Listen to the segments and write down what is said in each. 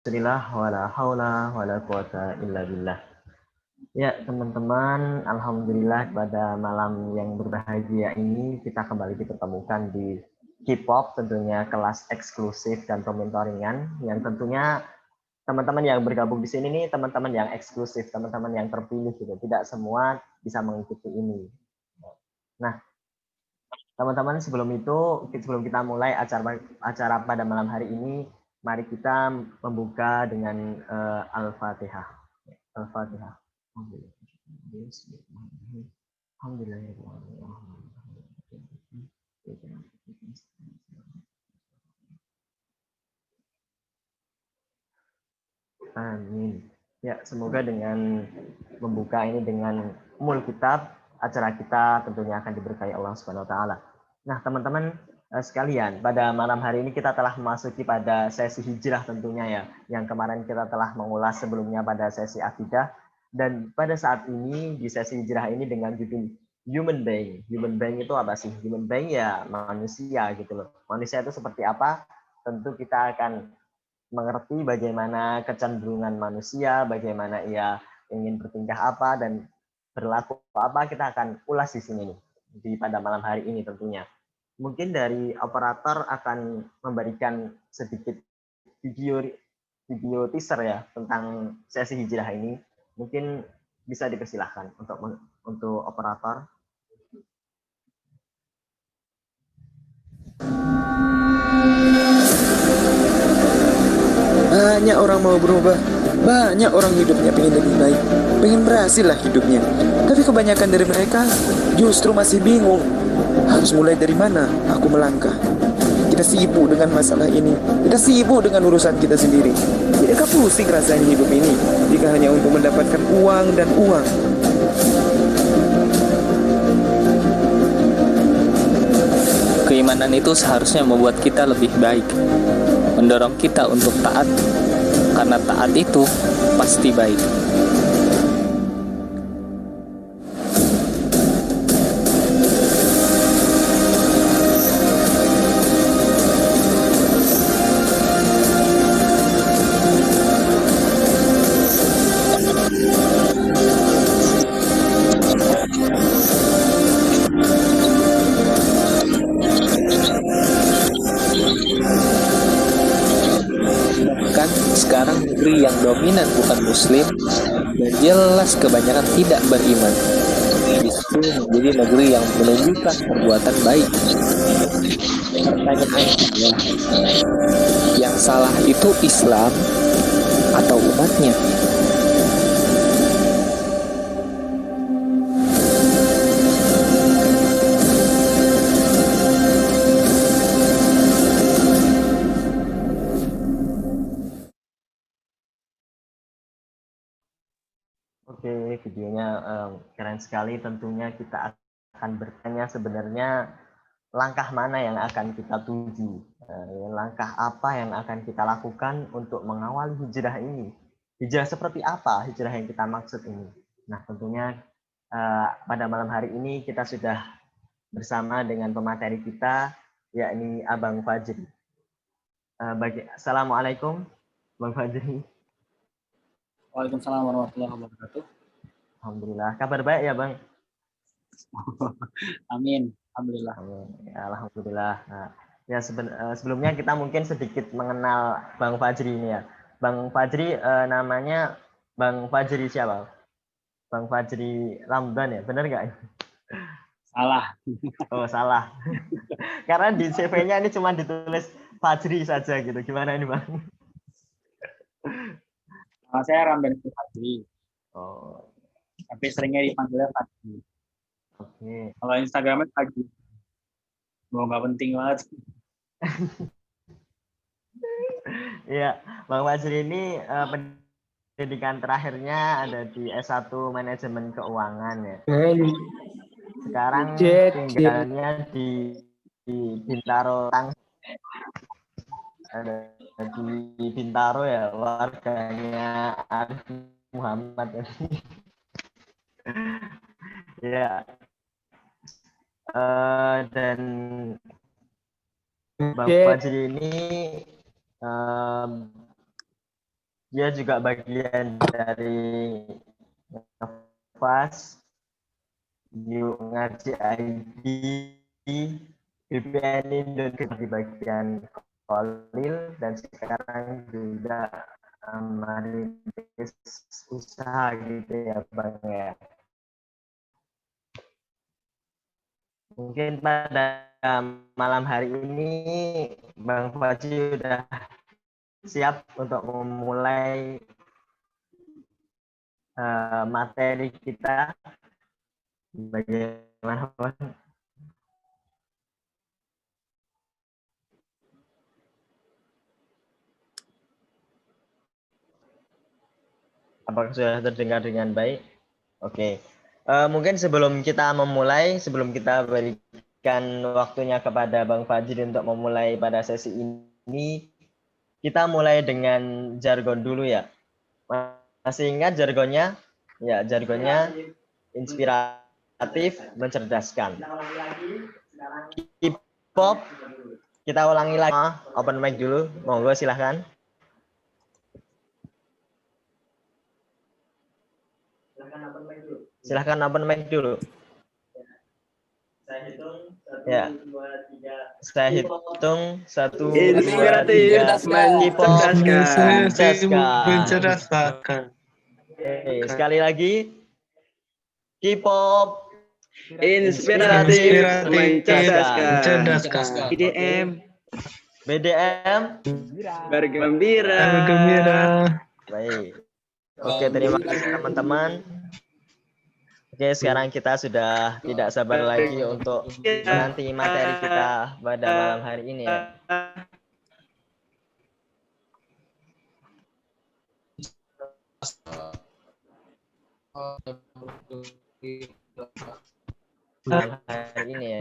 Bismillah wala haula wala quwata illa billah. Ya, teman-teman, alhamdulillah pada malam yang berbahagia ini kita kembali dipertemukan di K-pop, tentunya kelas eksklusif dan pementoringan yang tentunya teman-teman yang bergabung di sini nih teman-teman yang eksklusif, teman-teman yang terpilih gitu. Tidak semua bisa mengikuti ini. Nah, teman-teman sebelum kita mulai acara pada malam hari ini, mari kita membuka dengan Al-Fatihah. Al-Fatihah. Amin. Ya, semoga dengan membuka ini dengan umul kitab, acara kita tentunya akan diberkahi Allah Subhanahu wa taala. Nah, teman-teman sekalian, pada malam hari ini kita telah memasuki pada sesi hijrah tentunya ya, yang kemarin kita telah mengulas sebelumnya pada sesi akidah, dan pada saat ini di sesi hijrah ini dengan judul human being. Human being itu apa sih? Human being ya manusia gitu loh. Manusia itu seperti apa? Tentu kita akan mengerti bagaimana kecenderungan manusia, bagaimana ia ingin bertingkah apa dan berlaku apa, kita akan ulas di sini nih di pada malam hari ini tentunya. Mungkin dari operator akan memberikan sedikit video video teaser ya tentang sesi hijrah ini. Mungkin bisa dipersilahkan untuk operator. Banyak orang mau berubah, banyak orang hidupnya pengen lebih baik, pengen berhasil lah hidupnya. Tapi kebanyakan dari mereka justru masih bingung. Harus mulai dari mana aku melangkah? Kita sibuk dengan masalah ini, kita sibuk dengan urusan kita sendiri. Tidakkah pusing rasanya hidup ini jika hanya untuk mendapatkan uang dan uang? Keimanan itu seharusnya membuat kita lebih baik, mendorong kita untuk taat, karena taat itu pasti baik. Bahkan sekarang negeri yang dominan bukan muslim dan jelas kebanyakan tidak beriman justru menjadi negeri yang menunjukkan perbuatan baik. Pertanyaannya, yang salah itu Islam atau umatnya? Oke, videonya keren sekali. Tentunya kita akan bertanya sebenarnya langkah mana yang akan kita tuju, langkah apa yang akan kita lakukan untuk mengawal hijrah ini. Hijrah seperti apa hijrah yang kita maksud ini? Nah, tentunya pada malam hari ini kita sudah bersama dengan pemateri kita, yakni Abang Fajri. Assalamualaikum, Bang Fajri. Waalaikumsalam warahmatullahi wabarakatuh. Alhamdulillah, kabar baik ya Bang? Amin. Alhamdulillah. Amin. Ya, alhamdulillah. Nah, ya sebelumnya kita mungkin sedikit mengenal Bang Fajri ini ya. Bang Fajri namanya Bang Fajri siapa? Bang Fajri Ramdan ya, benar nggak? Salah. Oh salah. Karena di CV-nya ini cuma ditulis Fajri saja gitu. Gimana ini Bang? Nama saya Ramdan Fadli, Oh tapi seringnya dipanggilnya Fadli. oke. Kalau Instagramnya Fadli. Mau nggak penting banget. Iya, Bang Fajri ini pendidikan terakhirnya ada di S1 Manajemen Keuangan ya. Sekarang tinggalnya di Bintaro, ada di Bintaro ya, warganya Arif Muhammad. Ya, dan Bang Fajri ini dia juga bagian dari Nafas, Yuk Ngaji ID, BPN Indonesia di bagian Kolil, dan sekarang juga merintis usaha gitu ya Bang ya. Mungkin pada malam hari ini Bang Faji udah siap untuk memulai materi kita. Bagaimana Bang? Apakah sudah terdengar dengan baik? Oke. Mungkin sebelum kita memulai, sebelum kita berikan waktunya kepada Bang Fajri untuk memulai pada sesi ini, kita mulai dengan jargon dulu ya. Masih ingat jargonnya? Ya, jargonnya inspiratif, mencerdaskan. K-pop, kita ulangi lagi. Open mic dulu, monggo silahkan. Silahkan open mic dulu. Saya hitung 1, 2, 3. Saya hitung 1, 2, 3. Mencerdaskan. Sekali lagi. K-pop Inspiratif, mencerdaskan. BDM Bergembira. Baik. Oke, terima kasih teman-teman. Oke, sekarang kita sudah tidak sabar lagi untuk menanti materi kita pada malam hari ini ya. Malam hari ini ya.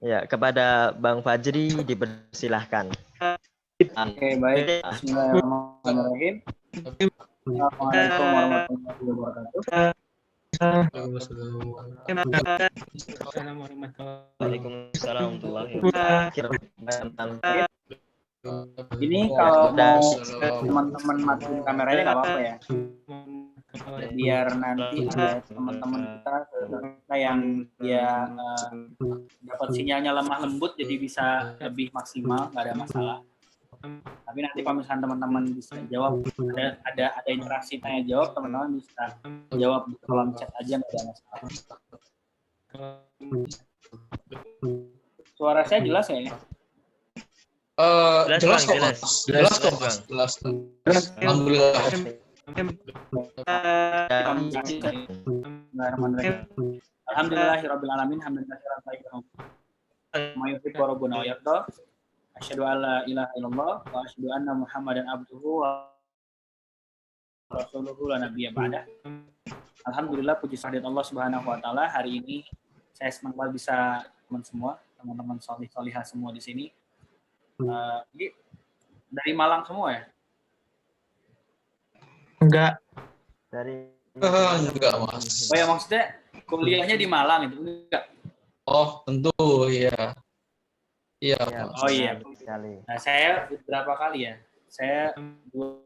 Ya, kepada Bang Fajri dipersilahkan. Oke, baik. Bismillahirrahmanirrahim. Assalamualaikum warahmatullahi wabarakatuh. Waalaikumsalam warahmatullahi wabarakatuh. Ini kalau mau teman-teman matiin kameranya nggak apa-apa ya. Biar nanti teman-teman kita yang dia dapat sinyalnya lemah lembut jadi bisa lebih maksimal, nggak ada masalah. Tapi nanti kalau misalnya teman-teman bisa jawab, ada interaksi tanya jawab, teman-teman bisa jawab di kolom chat aja, nggak ada masalah. Suara saya jelas ya? Jelas kok Mas. Jelas. Alhamdulillah. Alhamdulillahirabbil alamin, hamdan katsiran thayyiban mayuhibbu rabbuna wa yarda. Asyhadu an la ilaha illallah wa asyhadu anna Muhammadan abduhu wa rasuluhu la nabiyya ba'da. Alhamdulillah, puji syahdat Allah Subhanahu wa taala, hari ini saya senang banget bisa teman-teman solihah semua di sini. Ini dari Malang semua ya? Enggak. Enggak, Mas. Oh ya, maksudnya kuliahnya di Malang itu enggak? Oh, tentu ya. Iya. Ya, oh iya. Sekali. Nah, saya berapa kali ya? Saya 2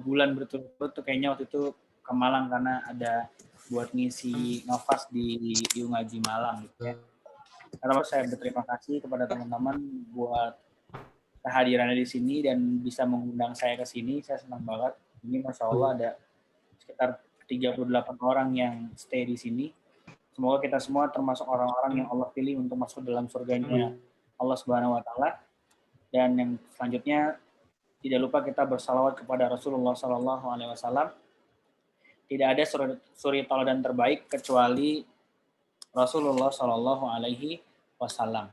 bulan berturut-turut tuh kayaknya waktu itu ke Malang karena ada buat ngisi Nafas di Yuk Ngaji Malang gitu ya. Karena saya berterima kasih kepada teman-teman buat kehadirannya di sini dan bisa mengundang saya ke sini. Saya senang banget. Ini Masya Allah ada sekitar 38 orang yang stay di sini. Semoga kita semua termasuk orang-orang yang Allah pilih untuk masuk dalam surganya Allah Subhanahu wa taala. Dan yang selanjutnya tidak lupa kita bersalawat kepada Rasulullah sallallahu alaihi wasallam. Tidak ada suri tauladan terbaik kecuali Rasulullah sallallahu alaihi wasallam.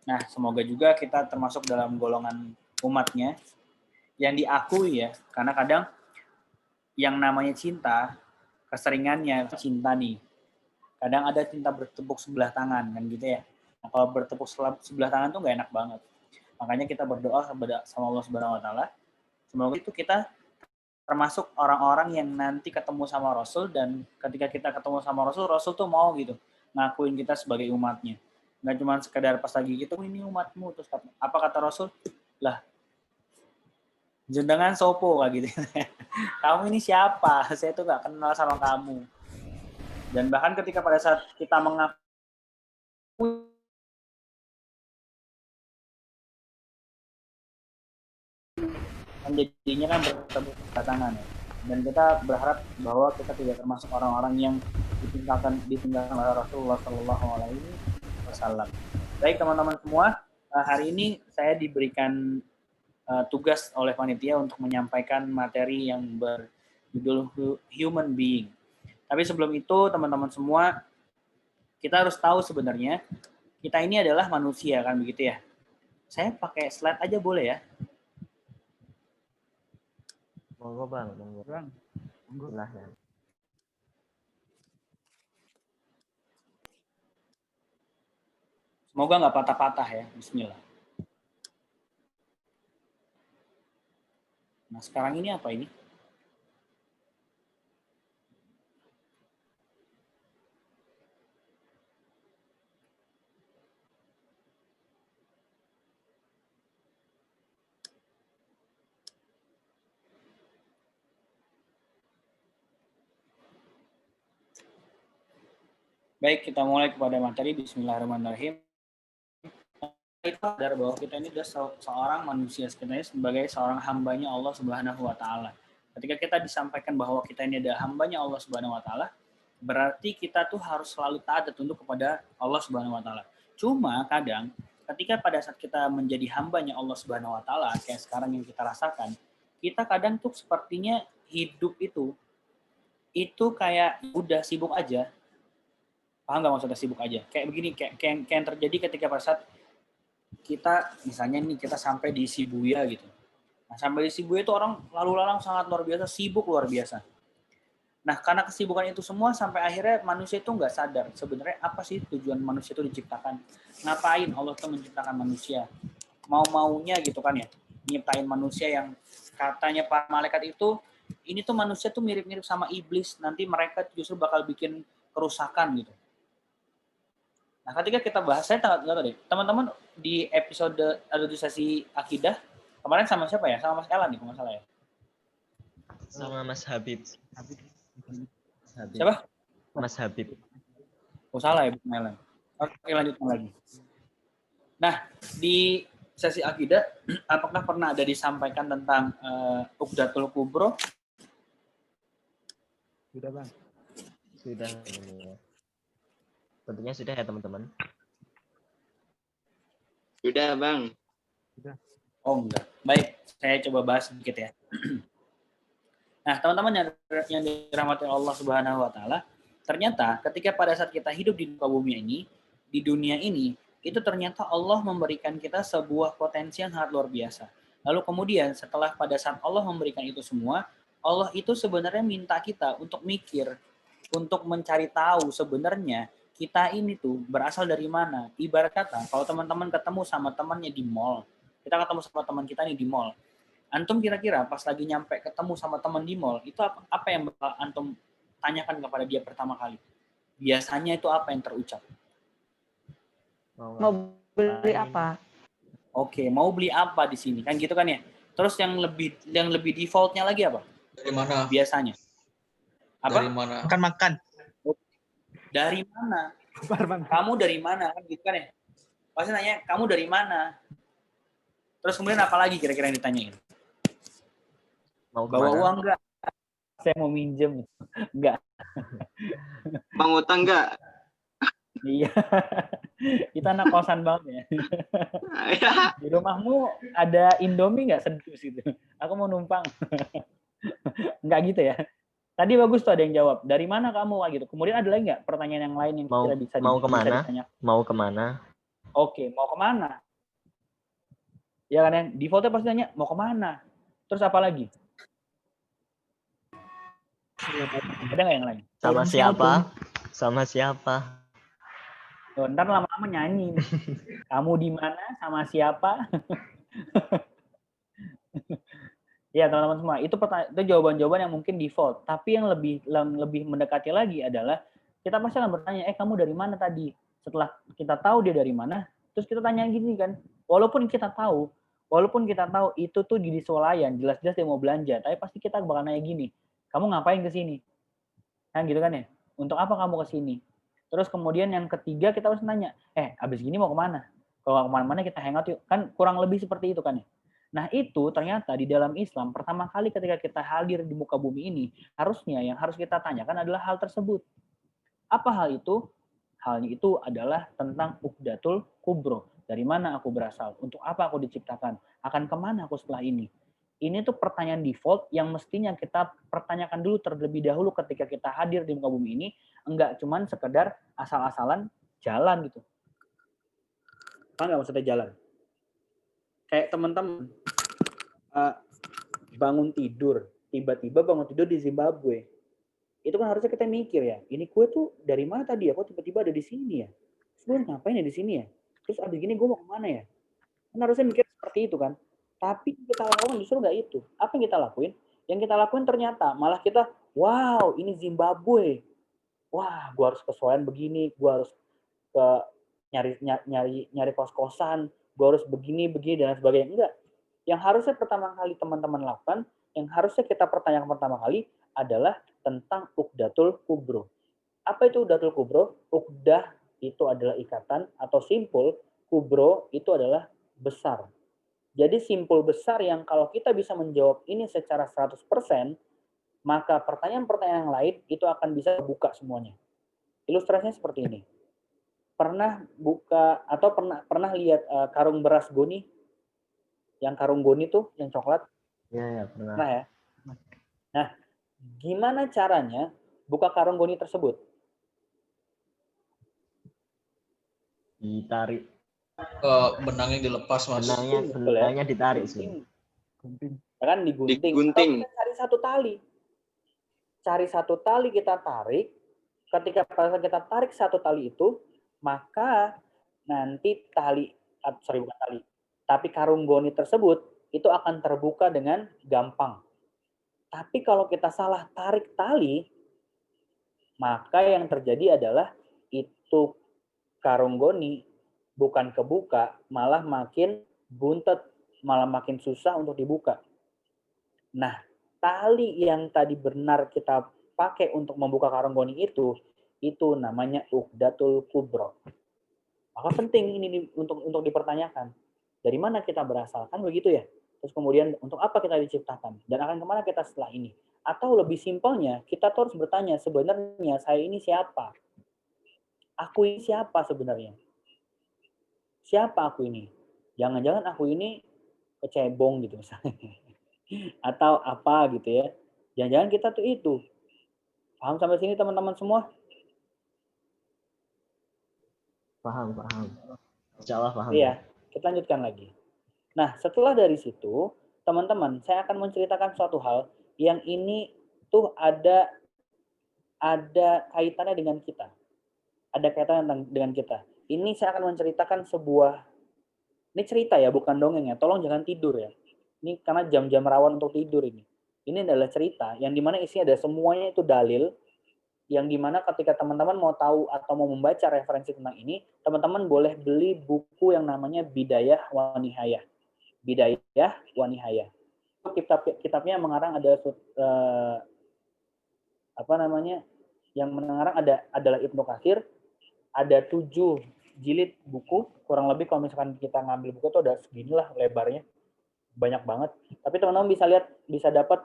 Nah, semoga juga kita termasuk dalam golongan umatnya yang diakui ya, karena kadang yang namanya cinta, keseringannya cinta nih. Kadang ada cinta bertepuk sebelah tangan kan gitu ya. Nah, kalau bertepuk sebelah tangan tuh nggak enak banget. Makanya kita berdoa sama Allah Subhanahu wa taala. Semoga itu kita termasuk orang-orang yang nanti ketemu sama Rasul, dan ketika kita ketemu sama Rasul, Rasul tuh mau gitu ngakuin kita sebagai umatnya. Nggak cuma sekedar pas lagi gitu, ini umatmu, terus apa kata Rasul? Lah, Jenengan sopo kayak gitu. Kamu ini siapa? Saya tuh nggak kenal sama kamu. Dan bahkan ketika pada saat kita mengaku menjadinya kan bertemu tangan ya. Dan kita berharap bahwa kita tidak termasuk orang-orang yang ditinggalkan oleh Rasulullah Shallallahu Alaihi Wasallam. Baik teman-teman semua, hari ini saya diberikan tugas oleh panitia untuk menyampaikan materi yang berjudul Human Being. Tapi sebelum itu teman-teman semua, kita harus tahu sebenarnya kita ini adalah manusia kan begitu ya. Saya pakai slide aja boleh ya? Monggo Bang, monggo. Silahkan. Semoga nggak patah-patah ya. Bismillah. Nah sekarang ini apa ini? Baik, kita mulai kepada materi. Bismillahirrahmanirrahim. Kita sadar bahwa kita ini adalah seorang manusia, kita ini sebagai seorang hambanya Allah Subhanahu Wa Taala. Ketika kita disampaikan bahwa kita ini adalah hambanya Allah Subhanahu Wa Taala, berarti kita tuh harus selalu taat dan tunduk kepada Allah Subhanahu Wa Taala. Cuma kadang ketika pada saat kita menjadi hambanya Allah Subhanahu Wa Taala, kayak sekarang yang kita rasakan, kita kadang tuh sepertinya hidup itu kayak udah sibuk aja. Paham nggak maksudnya sibuk aja? Kayak begini, kayak yang terjadi ketika pada saat kita misalnya nih kita sampai di Shibuya gitu. Nah, sampai di Shibuya itu orang lalu lalang sangat luar biasa, sibuk luar biasa. Nah, karena kesibukan itu semua sampai akhirnya manusia itu nggak sadar sebenarnya apa sih tujuan manusia itu diciptakan. Ngapain Allah tuh menciptakan manusia? Mau-maunya gitu kan ya. Nyiptain manusia yang katanya para malaikat itu ini tuh manusia tuh mirip-mirip sama iblis. Nanti mereka justru bakal bikin kerusakan gitu. Nah, ketika kita bahas, saya tahu deh, teman-teman di episode sesi akidah kemarin sama siapa ya? Sama Mas Elan nih, kalau nggak salah ya? Sama Mas Habib. Siapa? Mas Habib. Oh salah ya, Bung Elan. Oke, lanjutkan lagi. Nah, di sesi akidah, apakah pernah ada disampaikan tentang Uqdatul Kubro? Sudah Bang. Sudah. Tentunya sudah ya teman-teman. Sudah Bang. Oh enggak. Baik, saya coba bahas sedikit ya. Nah, teman-teman yang dirahmati Allah Subhanahu Wa Taala, ternyata ketika pada saat kita hidup di bumi ini, di dunia ini, itu ternyata Allah memberikan kita sebuah potensi yang sangat luar biasa. Lalu kemudian setelah pada saat Allah memberikan itu semua, Allah itu sebenarnya minta kita untuk mikir, untuk mencari tahu sebenarnya kita ini tuh berasal dari mana. Ibarat kata, kalau teman-teman ketemu sama temannya di mall, kita ketemu sama teman kita nih di mall, antum kira-kira pas lagi nyampe ketemu sama teman di mall, itu apa yang bakal antum tanyakan kepada dia pertama kali? Biasanya itu apa yang terucap? Mau beli apa? Oke, mau beli apa di sini? Kan gitu kan ya. Terus yang lebih defaultnya lagi apa? Dari mana? Biasanya. Apa? Dari mana? Makan. Dari mana? Kamu dari mana? Kan gitu kan ya. Pasti nanya, kamu dari mana? Terus kemudian apa lagi kira-kira yang ditanyain? Mau Bawa kemana? uang enggak? Saya mau minjem. Enggak. Bang utang enggak? Iya. Kita anak kosan banget ya. Di rumahmu ada Indomie nggak sedus gitu? Aku mau numpang. Nggak gitu ya. Tadi bagus tuh ada yang jawab. Dari mana kamu gitu? Kemudian ada lagi nggak pertanyaan yang lain yang kira bisa kemana? ditanya? Mau kemana? Oke, mau kemana? Ya kan yang defaultnya pasti tanya mau kemana. Terus apa lagi? Ada nggak yang lain? Sama siapa? Sama siapa? Tuh, ntar lama-lama nyanyi. Kamu di mana? Sama siapa? Ya teman-teman semua, itu jawaban-jawaban yang mungkin default. Tapi yang lebih mendekati lagi adalah kita pasti akan bertanya, kamu dari mana tadi? Setelah kita tahu dia dari mana, terus kita tanya gini kan, walaupun kita tahu Walaupun kita tahu itu tuh di swalayan, jelas-jelas dia mau belanja, tapi pasti kita bakal nanya gini, kamu ngapain ke sini? Kan gitu kan ya? Untuk apa kamu ke sini? Terus kemudian yang ketiga kita harus nanya, abis gini mau kemana? Kalau nggak kemana-mana kita hangout yuk. Kan kurang lebih seperti itu kan ya? Nah itu ternyata di dalam Islam, pertama kali ketika kita hadir di muka bumi ini, harusnya yang harus kita tanyakan adalah hal tersebut. Apa hal itu? Halnya itu adalah tentang Uqdatul Kubro. Dari mana aku berasal? Untuk apa aku diciptakan? Akan kemana aku setelah ini? Ini tuh pertanyaan default yang mestinya kita pertanyakan dulu terlebih dahulu ketika kita hadir di muka bumi ini. Enggak cuman sekedar asal-asalan jalan gitu. Apa nggak maksudnya jalan? Kayak teman-teman bangun tidur, tiba-tiba bangun tidur di Zimbabwe. Itu kan harusnya kita mikir ya, ini gue tuh dari mana tadi ya, kok tiba-tiba ada di sini ya? Terus gue ngapain ya di sini ya? Terus abis gini gue mau kemana ya? Kan harusnya mikir seperti itu kan. Tapi yang kita lakukan justru nggak itu. Apa yang kita lakuin? Yang kita lakuin ternyata malah kita, wow ini Zimbabwe. Wah gue harus kesoyan begini, gue harus ke nyari kos-kosan, gue harus begini dan sebagainya. Enggak. Yang harusnya pertama kali teman-teman lakukan, yang harusnya kita pertanyakan pertama kali adalah tentang Uqdatul Kubro. Apa itu Uqdatul Kubro? Uqdah itu adalah ikatan atau simpul, kubro itu adalah besar. Jadi simpul besar yang kalau kita bisa menjawab ini secara 100%, maka pertanyaan-pertanyaan yang lain itu akan bisa buka semuanya. Ilustrasinya seperti ini. Pernah buka atau pernah lihat karung beras Goni? Yang karung Goni tuh, yang coklat? Ya, pernah. Nah ya. Nah, gimana caranya buka karung Goni tersebut? Ditarik. Benangnya dilepas, Mas. Benangnya ditarik sih. Ya kan digunting. Atau kita cari satu tali. Cari satu tali kita tarik. Ketika kita tarik satu tali itu, maka nanti tapi karung Goni tersebut itu akan terbuka dengan gampang. Tapi kalau kita salah tarik tali, maka yang terjadi adalah itu karung Goni bukan kebuka, malah makin buntet, malah makin susah untuk dibuka. Nah, tali yang tadi benar kita pakai untuk membuka karung Goni itu namanya Uqdatul Kubro. Maka penting ini untuk dipertanyakan. Dari mana kita berasal? Kan begitu ya? Terus kemudian untuk apa kita diciptakan? Dan akan kemana kita setelah ini? Atau lebih simpelnya, kita tuh harus bertanya, sebenarnya saya ini siapa? Aku ini siapa sebenarnya? Siapa aku ini? Jangan-jangan aku ini kecebong gitu misalnya. Atau apa gitu ya. Jangan-jangan kita tuh itu. Paham sampai sini teman-teman semua? Paham. Insya Allah paham. Iya, kita lanjutkan lagi. Nah, setelah dari situ, teman-teman, saya akan menceritakan suatu hal yang ini tuh ada kaitannya dengan kita. Ada kaitannya dengan kita. Ini saya akan menceritakan ini cerita ya, bukan dongeng ya. Tolong jangan tidur ya. Ini karena jam-jam rawan untuk tidur ini. Ini adalah cerita yang dimana isinya ada semuanya itu dalil, yang dimana ketika teman-teman mau tahu atau mau membaca referensi tentang ini, teman-teman boleh beli buku yang namanya Bidayah wa Nihayah. Bidayah wa Nihayah. Kitabnya mengarang ada yang mengarang adalah Ibnu Katsir. Ada 7 jilid buku, kurang lebih kalau misalkan kita ngambil buku itu ada seginilah lebarnya, banyak banget. Tapi teman-teman bisa dapat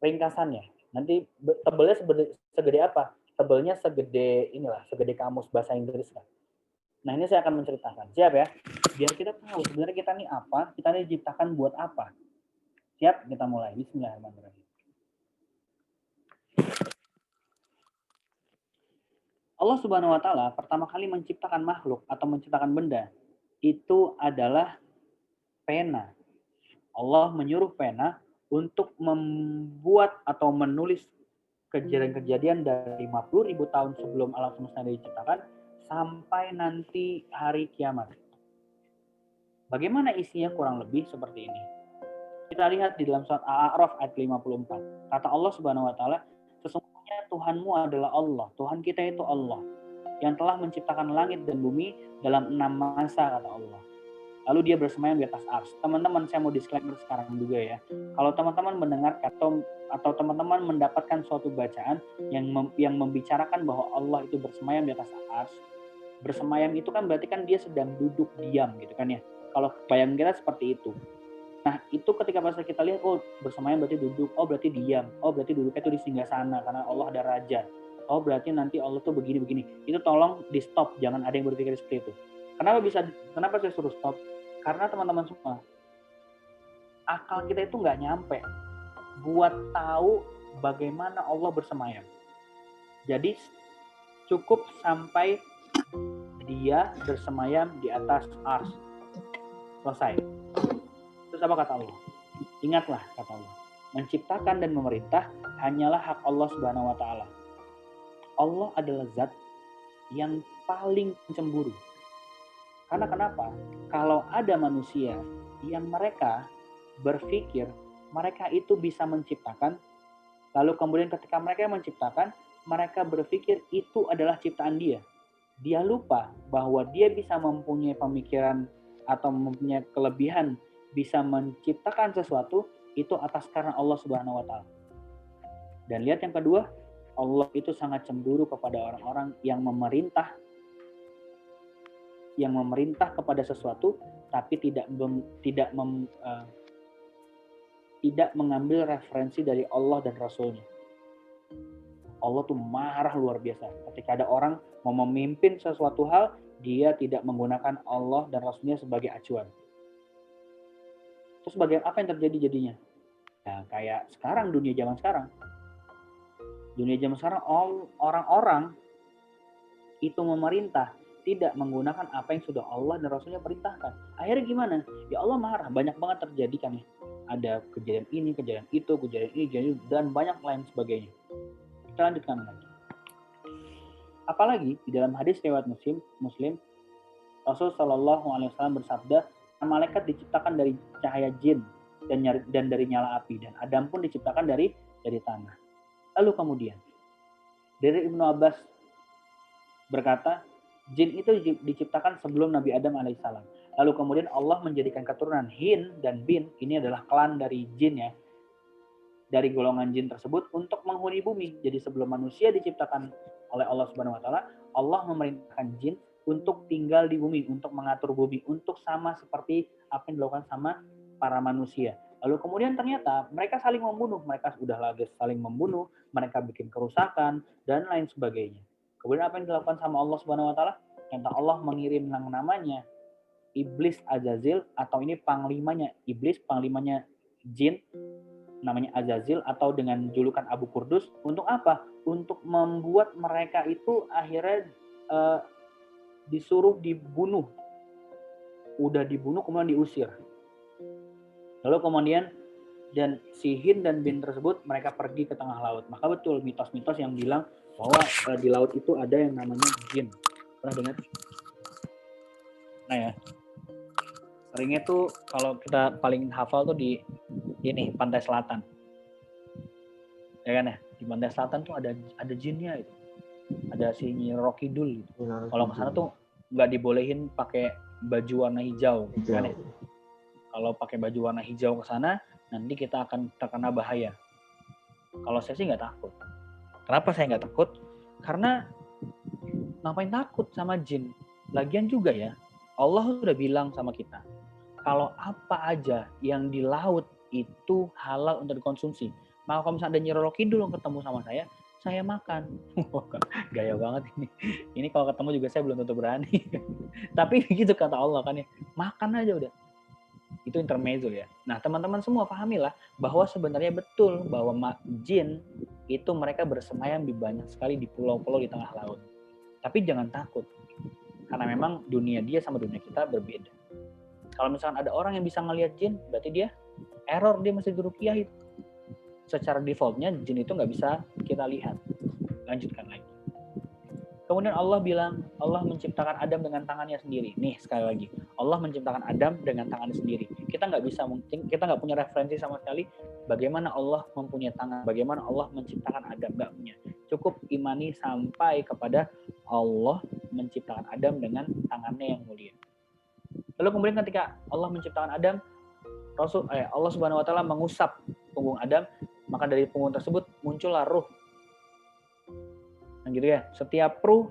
ringkasannya. Nanti tebelnya segede apa? Tebelnya segede kamus bahasa Inggris kan. Nah ini saya akan menceritakan. Siap ya? Biar kita tahu sebenarnya kita ini apa, kita ini diciptakan buat apa. Siap? Kita mulai. Bismillahirrahmanirrahim. Allah Subhanahu wa Ta'ala pertama kali menciptakan makhluk atau menciptakan benda itu adalah pena. Allah menyuruh pena untuk membuat atau menulis kejadian-kejadian dari 50.000 tahun sebelum alam semesta diciptakan sampai nanti hari kiamat. Bagaimana isinya kurang lebih seperti ini. Kita lihat di dalam surat Al-A'raf ayat 54. Kata Allah Subhanahu wa Ta'ala, sesungguhnya Tuhanmu adalah Allah. Tuhan kita itu Allah yang telah menciptakan langit dan bumi dalam 6 masa, kata Allah. lalu dia bersemayam di atas ars. Teman-teman, saya mau disclaimer sekarang juga ya. Kalau teman-teman mendengarkan atau teman-teman mendapatkan suatu bacaan yang membicarakan bahwa Allah itu bersemayam di atas ars, bersemayam itu kan berarti kan dia sedang duduk diam gitu kan ya. Kalau bayangan kita seperti itu. Nah, itu ketika pas kita lihat, oh bersemayam berarti duduk, oh berarti diam, oh berarti duduknya itu di singgasana karena Allah ada raja. Oh berarti nanti Allah tuh begini-begini. Itu tolong di stop, jangan ada yang berpikir seperti itu. Kenapa saya suruh stop? Karena teman-teman semua, akal kita itu nggak nyampe buat tahu bagaimana Allah bersemayam. Jadi cukup sampai dia bersemayam di atas ars. Selesai. Terus apa kata Allah? Ingatlah kata Allah, menciptakan dan memerintah hanyalah hak Allah Subhanahu wa taala. Allah adalah zat yang paling cemburu. Karena kenapa? Kalau ada manusia yang mereka berpikir mereka itu bisa menciptakan, lalu kemudian ketika mereka menciptakan, mereka berpikir itu adalah ciptaan dia. Dia lupa bahwa dia bisa mempunyai pemikiran atau mempunyai kelebihan bisa menciptakan sesuatu itu atas karena Allah Subhanahu wa taala. Dan lihat yang kedua, Allah itu sangat cemburu kepada orang-orang yang memerintah kepada sesuatu tapi tidak mengambil referensi dari Allah dan Rasulnya. Allah tuh marah luar biasa ketika ada orang mau memimpin sesuatu hal, dia tidak menggunakan Allah dan Rasulnya sebagai acuan. Terus apa yang terjadi jadinya? Nah, kayak sekarang, dunia zaman sekarang orang-orang itu memerintah tidak menggunakan apa yang sudah Allah dan Rasulnya perintahkan. Akhirnya gimana? Ya Allah marah. Banyak banget terjadi kan ya. Ada kejadian ini, kejadian itu, dan banyak lain sebagainya. Kita lanjutkan lagi. Apalagi di dalam hadis riwayat Muslim, Rasul Shallallahu Alaihi Wasallam bersabda, malaikat diciptakan dari cahaya jin dan dari nyala api, dan Adam pun diciptakan dari tanah. Lalu kemudian dari Ibnu Abbas berkata, jin itu diciptakan sebelum Nabi Adam alaihissalam. Lalu kemudian Allah menjadikan keturunan Hin dan Bin, ini adalah klan dari jin ya, dari golongan jin tersebut untuk menghuni bumi. Jadi sebelum manusia diciptakan oleh Allah Subhanahu wa taala, Allah memerintahkan jin untuk tinggal di bumi, untuk mengatur bumi, untuk sama seperti apa yang dilakukan sama para manusia. Lalu kemudian ternyata mereka saling membunuh, mereka sudah lagi saling membunuh, mereka bikin kerusakan dan lain sebagainya. Kemudian apa yang dilakukan sama Allah Subhanahu wa taala? Ternyata Allah mengirim yang namanya Iblis Azazil, atau ini panglimanya Iblis, panglimanya jin, namanya Azazil atau dengan julukan Abu Kurdus. Untuk apa? Untuk membuat mereka itu akhirnya disuruh dibunuh. Udah dibunuh kemudian diusir. Lalu kemudian dan si Hin dan Bin tersebut mereka pergi ke tengah laut. Maka betul mitos-mitos yang bilang bahwa di laut itu ada yang namanya jin. Pernah dengar? Nah ya, seringnya tuh kalau kita paling hafal tuh di ini pantai selatan, ya kan ya, di pantai selatan tuh ada jinnya itu, ada si Nyi Roro Kidul gitu. Kalau ke sana tuh nggak dibolehin pakai baju warna hijau, gitu kan ya. Kalau pakai baju warna hijau ke sana, nanti kita akan terkena bahaya. Kalau saya sih nggak takut. Kenapa saya nggak takut? Karena ngapain takut sama jin? Lagian juga ya, Allah sudah bilang sama kita, kalau apa aja yang di laut itu halal untuk dikonsumsi. Maka kalau misalnya ada Nyi Roro Kidul yang ketemu sama saya makan. Gaya banget ini. Ini kalau ketemu juga saya belum tentu berani. Tapi begitu kata Allah kan ya, makan aja udah. Itu intermezzo ya. Nah teman-teman semua pahamilah bahwa sebenarnya betul bahwa jin itu mereka bersemayam di banyak sekali di pulau-pulau di tengah laut. Tapi jangan takut. Karena memang dunia dia sama dunia kita berbeda. Kalau misalkan ada orang yang bisa ngelihat jin, berarti dia error, dia mesti diruqyah itu. Secara defaultnya jin itu nggak bisa kita lihat. Lanjutkan lagi. Kemudian Allah bilang, Allah menciptakan Adam dengan tangannya sendiri. Nih sekali lagi, Allah menciptakan Adam dengan tangannya sendiri. Kita nggak punya referensi sama sekali bagaimana Allah mempunyai tangan, bagaimana Allah menciptakan Adam, nggak punya. Cukup imani sampai kepada Allah menciptakan Adam dengan tangannya yang mulia. Lalu kemudian ketika Allah menciptakan Adam, Allah Subhanahu wa taala mengusap punggung Adam, maka dari punggung tersebut muncullah ruh. Nah, gitu ya. Setiap ruh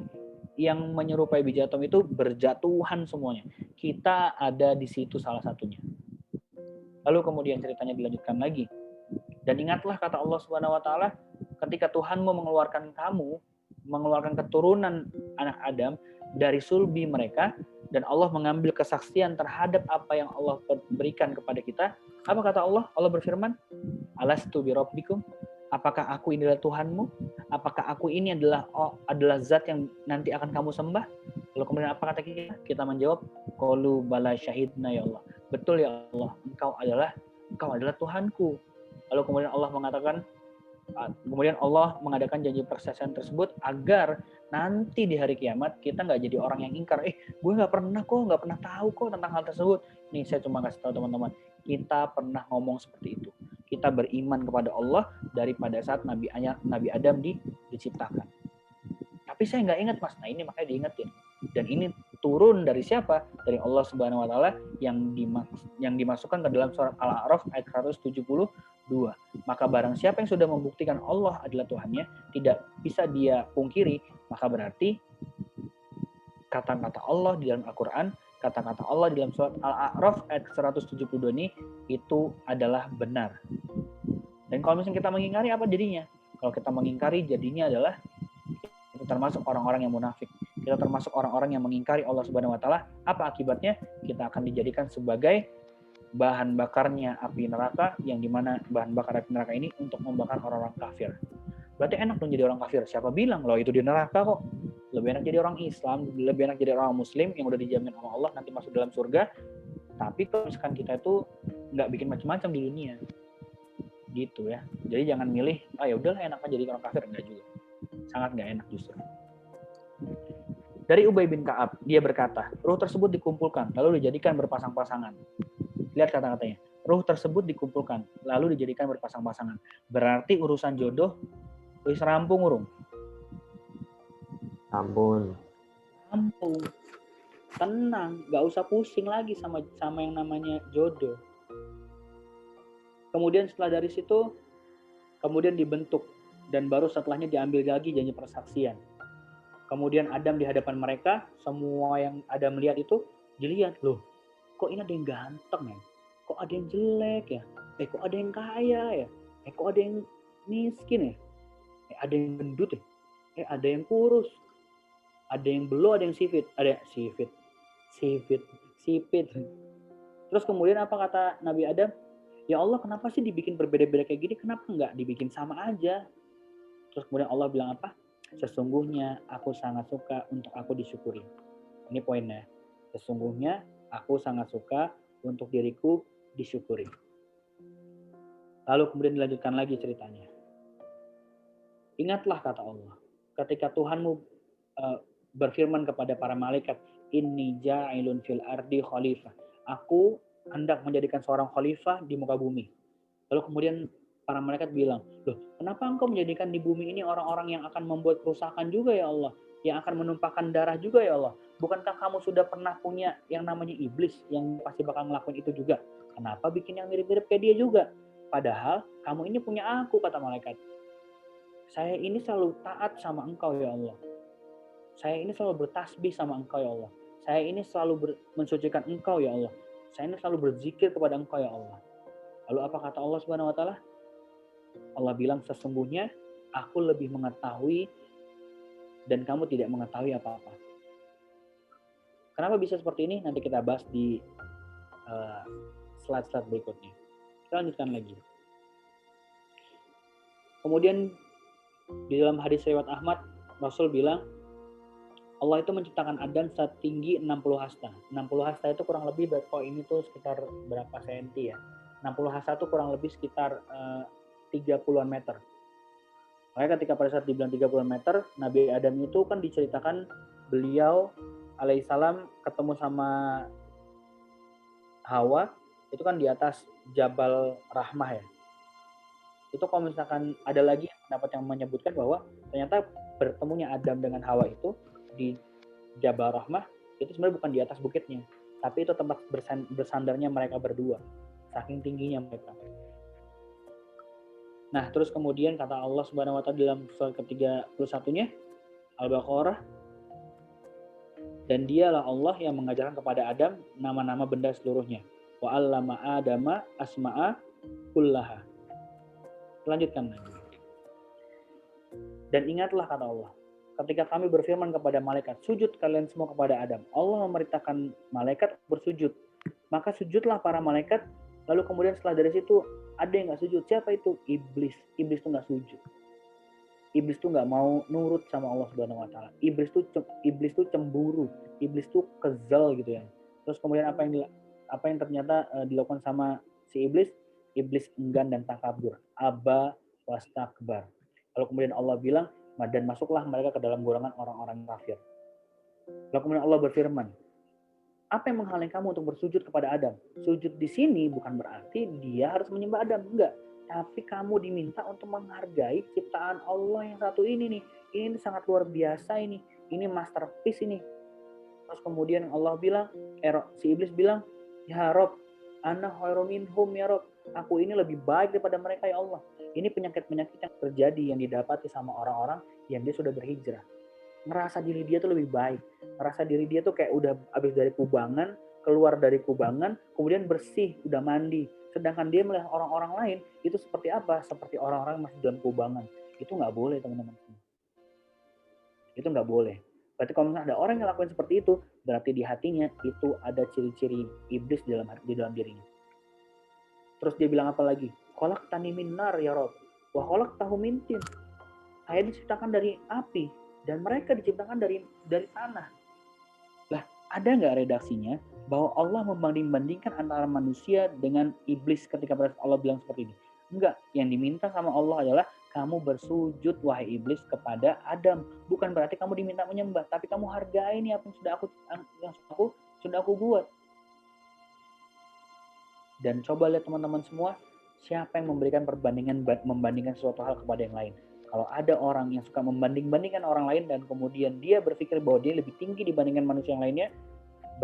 yang menyerupai biji atom itu berjatuhan semuanya. Kita ada di situ salah satunya. Lalu kemudian ceritanya dilanjutkan lagi. Dan ingatlah kata Allah Subhanahu wa taala, ketika Tuhanmu mengeluarkan keturunan anak Adam dari sulbi mereka, dan Allah mengambil kesaksian terhadap apa yang Allah berikan kepada kita. Apa kata Allah? Allah berfirman, Alastu birabbikum? Apakah aku ini adalah Tuhanmu? Apakah aku ini adalah zat yang nanti akan kamu sembah? Lalu kemudian apa kata kita? Kita menjawab, qalu bala syahidna ya Allah. Betul ya Allah, engkau adalah Tuhanku. Lalu kemudian Allah mengadakan janji persaksian tersebut agar nanti di hari kiamat kita nggak jadi orang yang ingkar. Gue nggak pernah tahu kok tentang hal tersebut. Nih saya cuma kasih tahu teman-teman, kita pernah ngomong seperti itu. Kita beriman kepada Allah daripada saat Nabi Adam diciptakan. Tapi saya nggak ingat mas. Nah ini makanya diingetin. Dan ini turun dari siapa? Dari Allah Subhanahu Wa Taala yang dimasukkan ke dalam surat Al-A'raf ayat 172. Maka barang siapa yang sudah membuktikan Allah adalah Tuhannya, tidak bisa dia pungkiri, maka berarti kata-kata Allah di dalam Al-Quran, kata-kata Allah di dalam surat Al-A'raf ayat 172 ini itu adalah benar. Dan kalau misalnya kita mengingkari, apa jadinya? Kalau kita mengingkari, jadinya adalah kita termasuk orang-orang yang munafik. Kita termasuk orang-orang yang mengingkari Allah Subhanahu Wa Taala. Apa akibatnya? Kita akan dijadikan sebagai bahan bakarnya api neraka, yang dimana bahan bakar api neraka ini untuk membakar orang-orang kafir. Berarti enak dong jadi orang kafir. Siapa bilang loh itu di neraka kok? Lebih enak jadi orang Islam, lebih enak jadi orang Muslim yang udah dijamin sama Allah nanti masuk dalam surga. Tapi kalau misalkan kita itu nggak bikin macam-macam di dunia, gitu ya. Jadi jangan milih, ya udahlah enaknya jadi orang kafir, enggak juga. Sangat nggak enak justru. Dari Ubay bin Ka'ab, dia berkata, ruh tersebut dikumpulkan, lalu dijadikan berpasang-pasangan. Lihat kata-katanya, ruh tersebut dikumpulkan, lalu dijadikan berpasang-pasangan. Berarti urusan jodoh, wis rampung urung. Ampun. Rampung. Tenang, nggak usah pusing lagi sama yang namanya jodoh. Kemudian setelah dari situ, kemudian dibentuk, dan baru setelahnya diambil lagi janji persaksian. Kemudian Adam di hadapan mereka, semua yang Adam lihat itu dilihat, loh, kok ini ada yang ganteng ya? Kok ada yang jelek ya? Kok ada yang kaya ya? Kok ada yang miskin ya? Ada yang gendut ya? Ada yang kurus. Ada yang belo, ada yang sipit. Sipit. Terus kemudian apa kata Nabi Adam? Ya Allah, kenapa sih dibikin berbeda-beda kayak gini? Kenapa nggak dibikin sama aja? Terus kemudian Allah bilang apa? Sesungguhnya aku sangat suka untuk aku disyukuri. Ini poinnya. Sesungguhnya aku sangat suka untuk diriku disyukuri. Lalu kemudian dilanjutkan lagi ceritanya. Ingatlah kata Allah, ketika Tuhanmu berfirman kepada para malaikat, Inni ja'ilun fil ardi khalifah. Aku hendak menjadikan seorang khalifah di muka bumi. Lalu kemudian para malaikat bilang, loh, kenapa engkau menjadikan di bumi ini orang-orang yang akan membuat kerusakan juga ya Allah? Yang akan menumpahkan darah juga ya Allah? Bukankah kamu sudah pernah punya yang namanya iblis yang pasti bakal ngelakuin itu juga? Kenapa bikin yang mirip-mirip kayak dia juga? Padahal kamu ini punya aku, kata malaikat. Saya ini selalu taat sama engkau ya Allah. Saya ini selalu bertasbih sama engkau ya Allah. Saya ini selalu mensucikan engkau ya Allah. Saya ini selalu berzikir kepada engkau ya Allah. Lalu apa kata Allah Subhanahu wa Ta'ala? Allah bilang, sesungguhnya aku lebih mengetahui dan kamu tidak mengetahui apa-apa. Kenapa bisa seperti ini? Nanti kita bahas di slide-slide berikutnya. Kita lanjutkan lagi. Kemudian di dalam hadis riwayat Ahmad, Rasul bilang, Allah itu menciptakan Adam setinggi 60 hasta. 60 hasta itu kurang lebih, kalau ini tuh sekitar berapa senti ya? 60 hasta itu kurang lebih sekitar 30-an meter. Makanya ketika pada saat dibilang 30-an meter, Nabi Adam itu kan diceritakan beliau alaihissalam ketemu sama Hawa, itu kan di atas Jabal Rahmah ya. Itu kalau misalkan ada lagi pendapat yang menyebutkan bahwa ternyata bertemunya Adam dengan Hawa itu di Jabal Rahmah, itu sebenarnya bukan di atas bukitnya, Tapi itu tempat bersandarnya mereka berdua. Saking tingginya mereka. Nah, terus kemudian kata Allah Subhanahu wa taala dalam surat ke-31-nya Al-Baqarah, dan dialah Allah yang mengajarkan kepada Adam nama-nama benda seluruhnya. Wa 'allama Adama asma'a kullaha. Lanjutkan lagi. Dan ingatlah kata Allah, ketika kami berfirman kepada malaikat, sujud kalian semua kepada Adam. Allah memerintahkan malaikat bersujud. Maka sujudlah para malaikat. Lalu kemudian setelah dari situ ada yang nggak sujud. Siapa itu? Iblis. Iblis itu nggak sujud. Iblis itu nggak mau nurut sama Allah Subhanahu Wa Taala. Iblis itu cemburu. Iblis itu kesel gitu ya. Terus kemudian apa yang ternyata dilakukan sama si iblis? Iblis enggan dan takabur. Aba wastakbar. Lalu kemudian Allah bilang, dan masuklah mereka ke dalam golongan orang-orang kafir. Lalu kemudian Allah berfirman, apa yang menghalangi kamu untuk bersujud kepada Adam? Sujud di sini bukan berarti dia harus menyembah Adam, enggak. Tapi kamu diminta untuk menghargai ciptaan Allah yang satu ini nih. Ini sangat luar biasa ini. Ini masterpiece ini. Terus kemudian Allah bilang, si iblis bilang, ya Rob, ana khairum minhum ya Rob. Aku ini lebih baik daripada mereka ya Allah. Ini penyakit-penyakit yang terjadi, yang didapati sama orang-orang yang dia sudah berhijrah. Ngerasa diri dia tuh lebih baik. Ngerasa diri dia tuh kayak udah habis dari kubangan, keluar dari kubangan, kemudian bersih, udah mandi. Sedangkan dia melihat orang-orang lain, itu seperti apa? Seperti orang-orang masih dalam kubangan. Itu nggak boleh, teman-teman. Itu nggak boleh. Berarti kalau misalnya ada orang yang lakukan seperti itu, berarti di hatinya itu ada ciri-ciri iblis di dalam dirinya. Terus dia bilang apa lagi? Khalaqtani min nar ya Rabb, wa khalaqtahu min tin. Saya diciptakan dari api dan mereka diciptakan dari tanah. Lah, ada nggak redaksinya bahwa Allah membanding-bandingkan antara manusia dengan iblis ketika Allah bilang seperti ini? Enggak. Yang diminta sama Allah adalah kamu bersujud wahai iblis kepada Adam. Bukan berarti kamu diminta menyembah, tapi kamu hargai nih apa yang sudah aku buat. Dan coba lihat teman-teman semua, siapa yang membandingkan suatu hal kepada yang lain. Kalau ada orang yang suka membanding-bandingkan orang lain dan kemudian dia berpikir bahwa dia lebih tinggi dibandingkan manusia yang lainnya,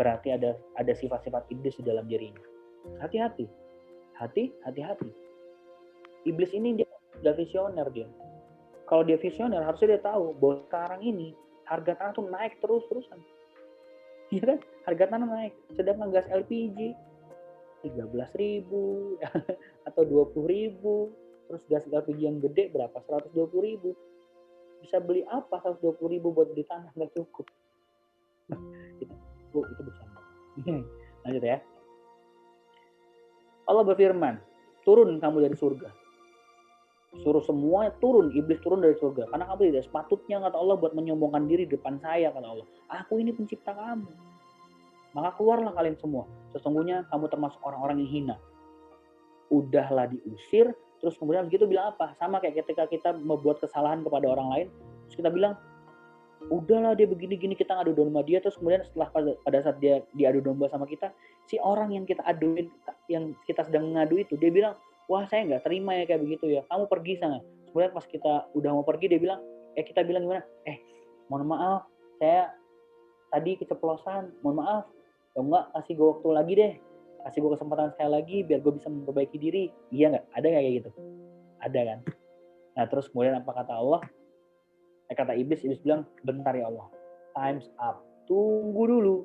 berarti ada sifat-sifat iblis di dalam dirinya. Hati-hati. Iblis ini dia udah visioner dia. Kalau dia visioner, harusnya dia tahu bahwa sekarang ini harga tanah tuh naik terus-terusan. Iya kan? Harga tanah naik. Sedangkan gas LPG 13.000 atau 20.000, terus gas LPG yang gede berapa? 120.000. Bisa beli apa 120.000 buat di tanah? Nggak cukup. Itu bercanda. Lanjut ya. Allah berfirman, turun kamu dari surga. Suruh semuanya turun, iblis turun dari surga. Karena kamu tidak sepatutnya, kata Allah, buat menyombongkan diri depan saya, kata Allah. Aku ini pencipta kamu. Maka keluarlah kalian semua. Sesungguhnya kamu termasuk orang-orang yang hina. Udahlah diusir, terus kemudian begitu bilang apa? Sama kayak ketika kita membuat kesalahan kepada orang lain, terus kita bilang, udahlah dia begini-gini, kita ngadu domba dia, terus kemudian setelah pada saat dia diadu domba sama kita, si orang yang kita aduin, yang kita sedang ngadu itu, dia bilang, wah saya nggak terima ya kayak begitu ya, kamu pergi sana. Kemudian pas kita udah mau pergi, dia bilang, kita bilang gimana? Mohon maaf, saya tadi keceplosan, mohon maaf. Ya enggak, kasih gue waktu lagi deh, kasih gue kesempatan sekali lagi biar gue bisa memperbaiki diri. Iya nggak? Ada nggak kayak gitu? Ada kan? Nah terus kemudian apa kata Allah? Kata iblis bilang, bentar ya Allah, time's up, tunggu dulu.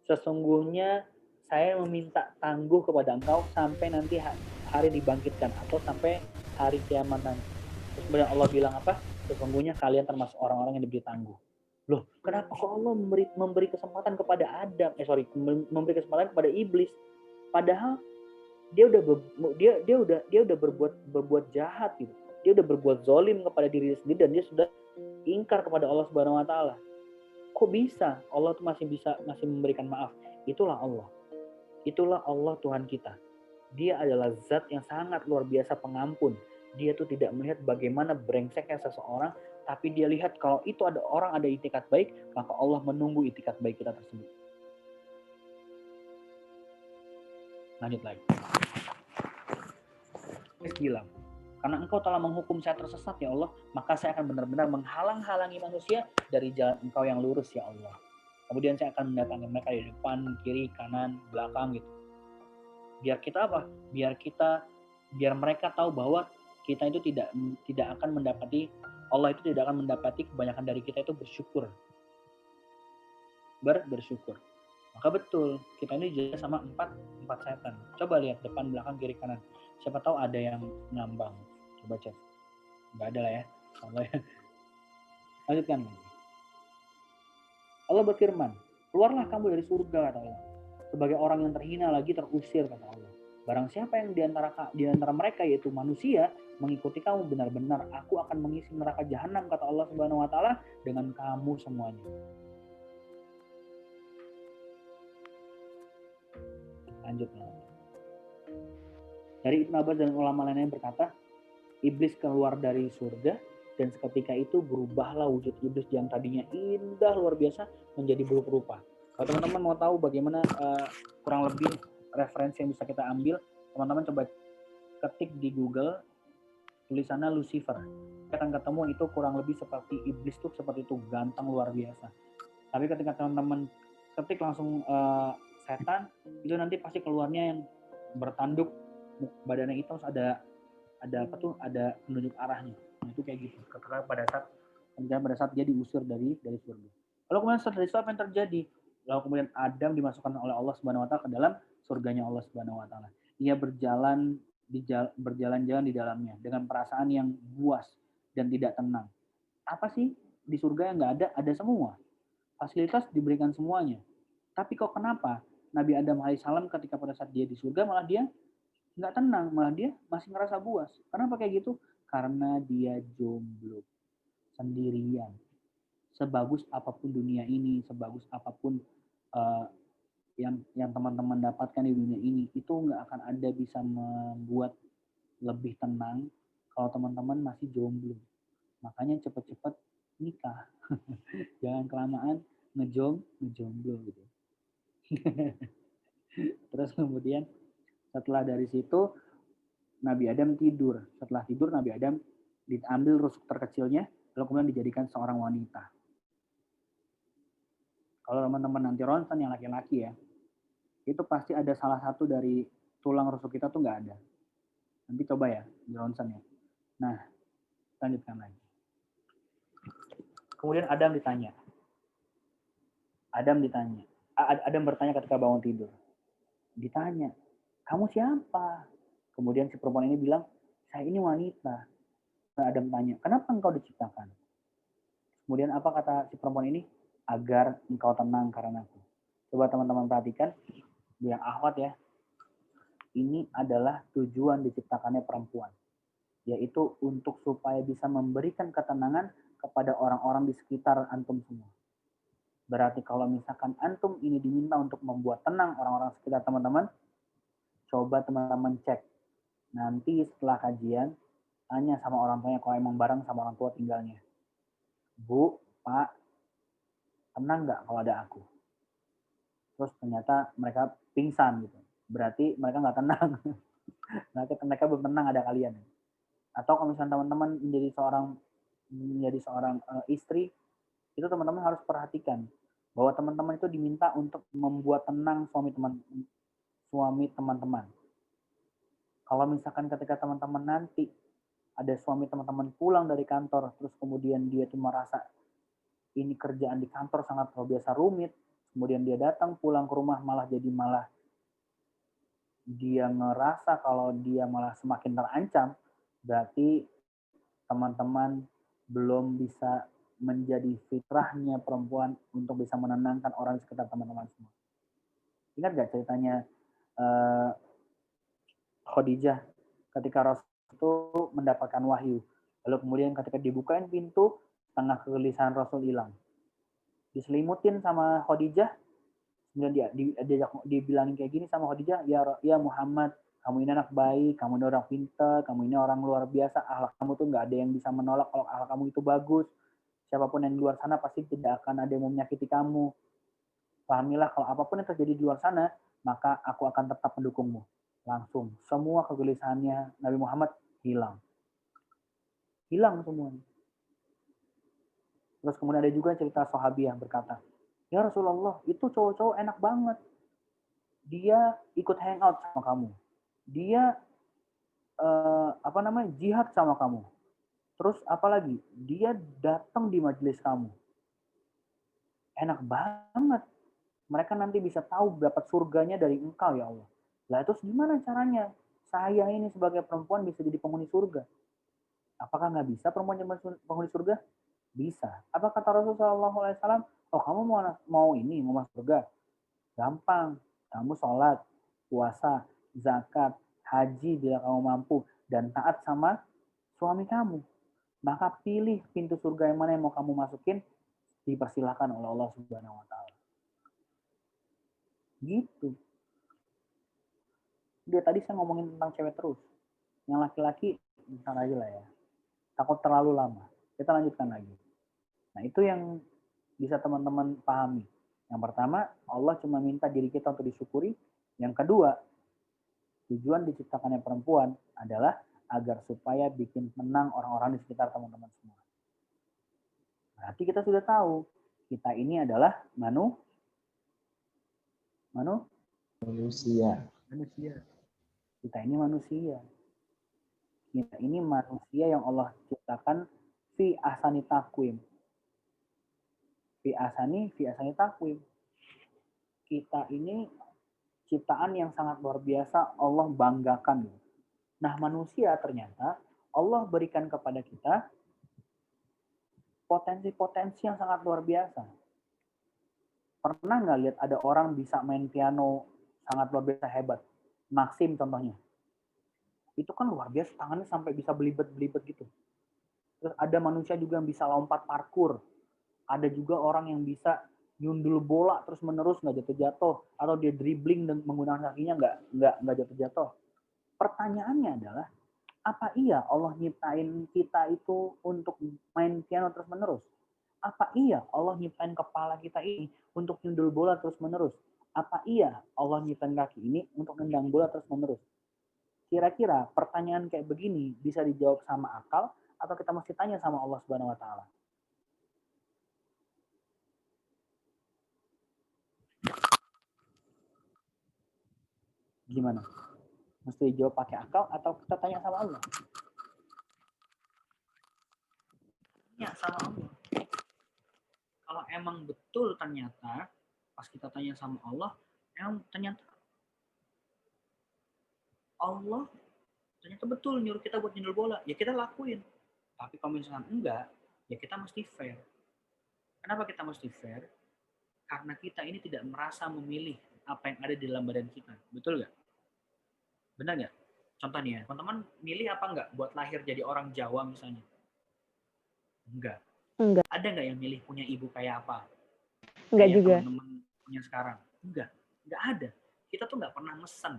Sesungguhnya saya meminta tangguh kepada engkau sampai nanti hari dibangkitkan atau sampai hari kiamat nanti. Terus kemudian Allah bilang apa? Sesungguhnya kalian termasuk orang-orang yang diberi tangguh. Loh, kenapa kok Allah memberi kesempatan kepada memberi kesempatan kepada iblis? Padahal dia udah berbuat jahat gitu. Dia udah berbuat zalim kepada diri sendiri dan dia sudah ingkar kepada Allah Subhanahu wa taala. Kok bisa? Allah tuh masih memberikan maaf. Itulah Allah. Itulah Allah Tuhan kita. Dia adalah zat yang sangat luar biasa pengampun. Dia tuh tidak melihat bagaimana brengseknya seseorang, tapi dia lihat kalau itu ada orang ada itikat baik, maka Allah menunggu itikat baik kita tersebut. Lanjut lagi. Iblis bilang, karena engkau telah menghukum saya tersesat ya Allah, maka saya akan benar-benar menghalang-halangi manusia dari jalan engkau yang lurus ya Allah. Kemudian saya akan mendatangkan mereka di depan, kiri, kanan, belakang gitu. Biar kita apa? Biar mereka tahu bahwa kita itu tidak akan mendapati, Allah itu tidak akan mendapati kebanyakan dari kita itu bersyukur. Bersyukur. Maka betul, kita ini dijaga sama empat setan. Coba lihat depan, belakang, kiri, kanan. Siapa tahu ada yang ngambang. Coba cek. Nggak ada lah ya. Lanjutkan. Allah berfirman, keluarlah kamu dari surga, kata Allah. Sebagai orang yang terhina lagi terusir, kata Allah. Barang siapa yang di antara mereka yaitu manusia mengikuti kamu benar-benar, aku akan mengisi neraka jahanam, kata Allah Subhanahu wa taala, dengan kamu semuanya. Lanjutnya. Dari Ibnu Abbas dan ulama lainnya berkata, iblis keluar dari surga dan seketika itu berubahlah wujud iblis yang tadinya indah luar biasa menjadi buruk rupa. Kalau teman-teman mau tahu bagaimana kurang lebih referensi yang bisa kita ambil, teman-teman coba ketik di Google tulisannya Lucifer. Kita akan ketemu itu kurang lebih seperti iblis tuh, seperti itu, ganteng luar biasa. Tapi ketika teman-teman ketik langsung setan, itu nanti pasti keluarnya yang bertanduk, badannya itu harus ada penunjuk arahnya. Nah, itu kayak gitu. Ketika pada saat dia diusir dari surga. Lalu kemudian setelah itu apa yang terjadi? Lalu kemudian Adam dimasukkan oleh Allah Subhanahu wa taala ke dalam surganya Allah Subhanahu wa taala. Ia berjalan-jalan di dalamnya dengan perasaan yang buas dan tidak tenang. Apa sih di surga yang nggak ada? Ada semua. Fasilitas diberikan semuanya. Tapi kok kenapa Nabi Adam alaihissalam ketika pada saat dia di surga malah dia nggak tenang, malah dia masih ngerasa buas. Kenapa kayak gitu? Karena dia jomblo, sendirian. Sebagus apapun dunia ini, sebagus apapun yang teman-teman dapatkan di dunia ini, itu nggak akan ada bisa membuat lebih tenang kalau teman-teman masih jomblo. Makanya cepat-cepat nikah. Jangan kelamaan ngejomblo gitu. Terus kemudian setelah dari situ Nabi Adam tidur. Setelah tidur Nabi Adam diambil rusuk terkecilnya, lalu kemudian dijadikan seorang wanita. Kalau teman-teman nanti ronsen yang laki-laki ya, itu pasti ada salah satu dari tulang rusuk kita tuh nggak ada. Nanti coba ya di ronsen ya. Nah, lanjutkan lagi. Kemudian Adam bertanya ketika bangun tidur. Ditanya, kamu siapa? Kemudian si perempuan ini bilang, saya ini wanita. Adam tanya, kenapa engkau diciptakan? Kemudian apa kata si perempuan ini? Agar engkau tenang karena aku. Coba teman-teman perhatikan, yang akhwat ya. Ini adalah tujuan diciptakannya perempuan. Yaitu untuk supaya bisa memberikan ketenangan kepada orang-orang di sekitar antum semua. Berarti kalau misalkan antum ini diminta untuk membuat tenang orang-orang sekitar teman-teman, coba teman-teman cek. Nanti setelah kajian, tanya sama orang tuanya kalau emang bareng sama orang tua tinggalnya. Bu, Pak, tenang nggak kalau ada aku? Terus ternyata mereka pingsan gitu. Berarti mereka nggak tenang. Mereka belum tenang ada kalian. Atau kalau misalnya teman-teman menjadi seorang istri, itu teman-teman harus perhatikan bahwa teman-teman itu diminta untuk membuat tenang suami teman-teman. Kalau misalkan ketika teman-teman nanti ada suami teman-teman pulang dari kantor, terus kemudian dia tuh merasa ini kerjaan di kantor sangat luar biasa rumit, kemudian dia datang pulang ke rumah malah dia ngerasa kalau dia malah semakin terancam, berarti teman-teman belum bisa menjadi fitrahnya perempuan untuk bisa menenangkan orang di sekitar teman-teman semua. Ingat gak ceritanya Khadijah ketika Rasul itu mendapatkan wahyu. Lalu kemudian ketika dibukain pintu, tengah kegelisahan Rasul hilang. Diselimutin sama Khadijah, kemudian dibilangin kayak gini sama Khadijah, ya Muhammad, kamu ini anak baik, kamu ini orang pintar, kamu ini orang luar biasa, akhlak kamu tuh nggak ada yang bisa menolak kalau akhlak kamu itu bagus. Siapapun yang di luar sana pasti tidak akan ada yang mau menyakiti kamu. Pahamilah kalau apapun yang terjadi di luar sana, maka aku akan tetap mendukungmu. Langsung semua kegelisahannya Nabi Muhammad hilang semuanya. Terus kemudian ada juga cerita sahabiah berkata, Ya Rasulullah, itu cowok-cowok enak banget. Dia ikut hangout sama kamu. Dia jihad sama kamu. Terus apalagi? Dia datang di majelis kamu. Enak banget. Mereka nanti bisa tahu dapat surganya dari engkau ya Allah. Lah terus gimana caranya? Saya ini sebagai perempuan bisa jadi penghuni surga. Apakah nggak bisa perempuan jadi penghuni surga? Bisa. Apa kata Rasulullah SAW? Oh kamu mau masuk surga? Gampang. Kamu sholat, puasa, zakat, haji bila kamu mampu, dan taat sama suami kamu. Maka pilih pintu surga yang mana yang mau kamu masukin, dipersilahkan oleh Allah Subhanahu wa Ta'ala. Gitu. Dia tadi saya ngomongin tentang cewek terus. Yang laki-laki bentar aja lah ya. Takut terlalu lama. Kita lanjutkan lagi. Nah, itu yang bisa teman-teman pahami. Yang pertama, Allah cuma minta diri kita untuk disyukuri. Yang kedua, tujuan diciptakannya perempuan adalah agar supaya bikin menang orang-orang di sekitar teman-teman semua. Berarti kita sudah tahu, kita ini adalah Manusia. Kita ini manusia. Kita ini manusia yang Allah ciptakan fi ahsani takwim. Fi ahsani takwim. Kita ini ciptaan yang sangat luar biasa, Allah banggakan. Nah, manusia ternyata Allah berikan kepada kita potensi-potensi yang sangat luar biasa. Pernah nggak lihat ada orang bisa main piano sangat luar biasa hebat? Maxim contohnya. Itu kan luar biasa, tangannya sampai bisa belibet-belibet gitu. Terus ada manusia juga yang bisa lompat parkur. Ada juga orang yang bisa nyundul bola terus menerus nggak jatuh-jatuh, atau dia dribbling dan menggunakan kakinya nggak jatuh-jatuh. Pertanyaannya adalah, apa iya Allah nyiptain kita itu untuk main piano terus menerus? Apa iya Allah nyiptain kepala kita ini untuk nyundul bola terus menerus? Apa iya Allah nyiptain kaki ini untuk nendang bola terus menerus? Kira-kira pertanyaan kayak begini bisa dijawab sama akal atau kita mesti tanya sama Allah Subhanahu wa Ta'ala? Gimana? Mesti dijawab pakai akal atau kita tanya sama Allah? Tanya sama Allah. Kalau emang betul ternyata pas kita tanya sama Allah, emang ternyata Allah ternyata betul nyuruh kita buat nyundul bola, ya kita lakuin. Tapi kalau misalkan enggak, ya kita mesti fair. Kenapa kita mesti fair? Karena kita ini tidak merasa memilih apa yang ada di dalam badan kita. Betul nggak? Benar nggak? Contoh nih ya, teman-teman milih apa nggak buat lahir jadi orang Jawa misalnya? Enggak. Ada nggak yang milih punya ibu kayak apa? Enggak kayak juga. Teman-teman punya sekarang? Enggak ada. Kita tuh nggak pernah mesen.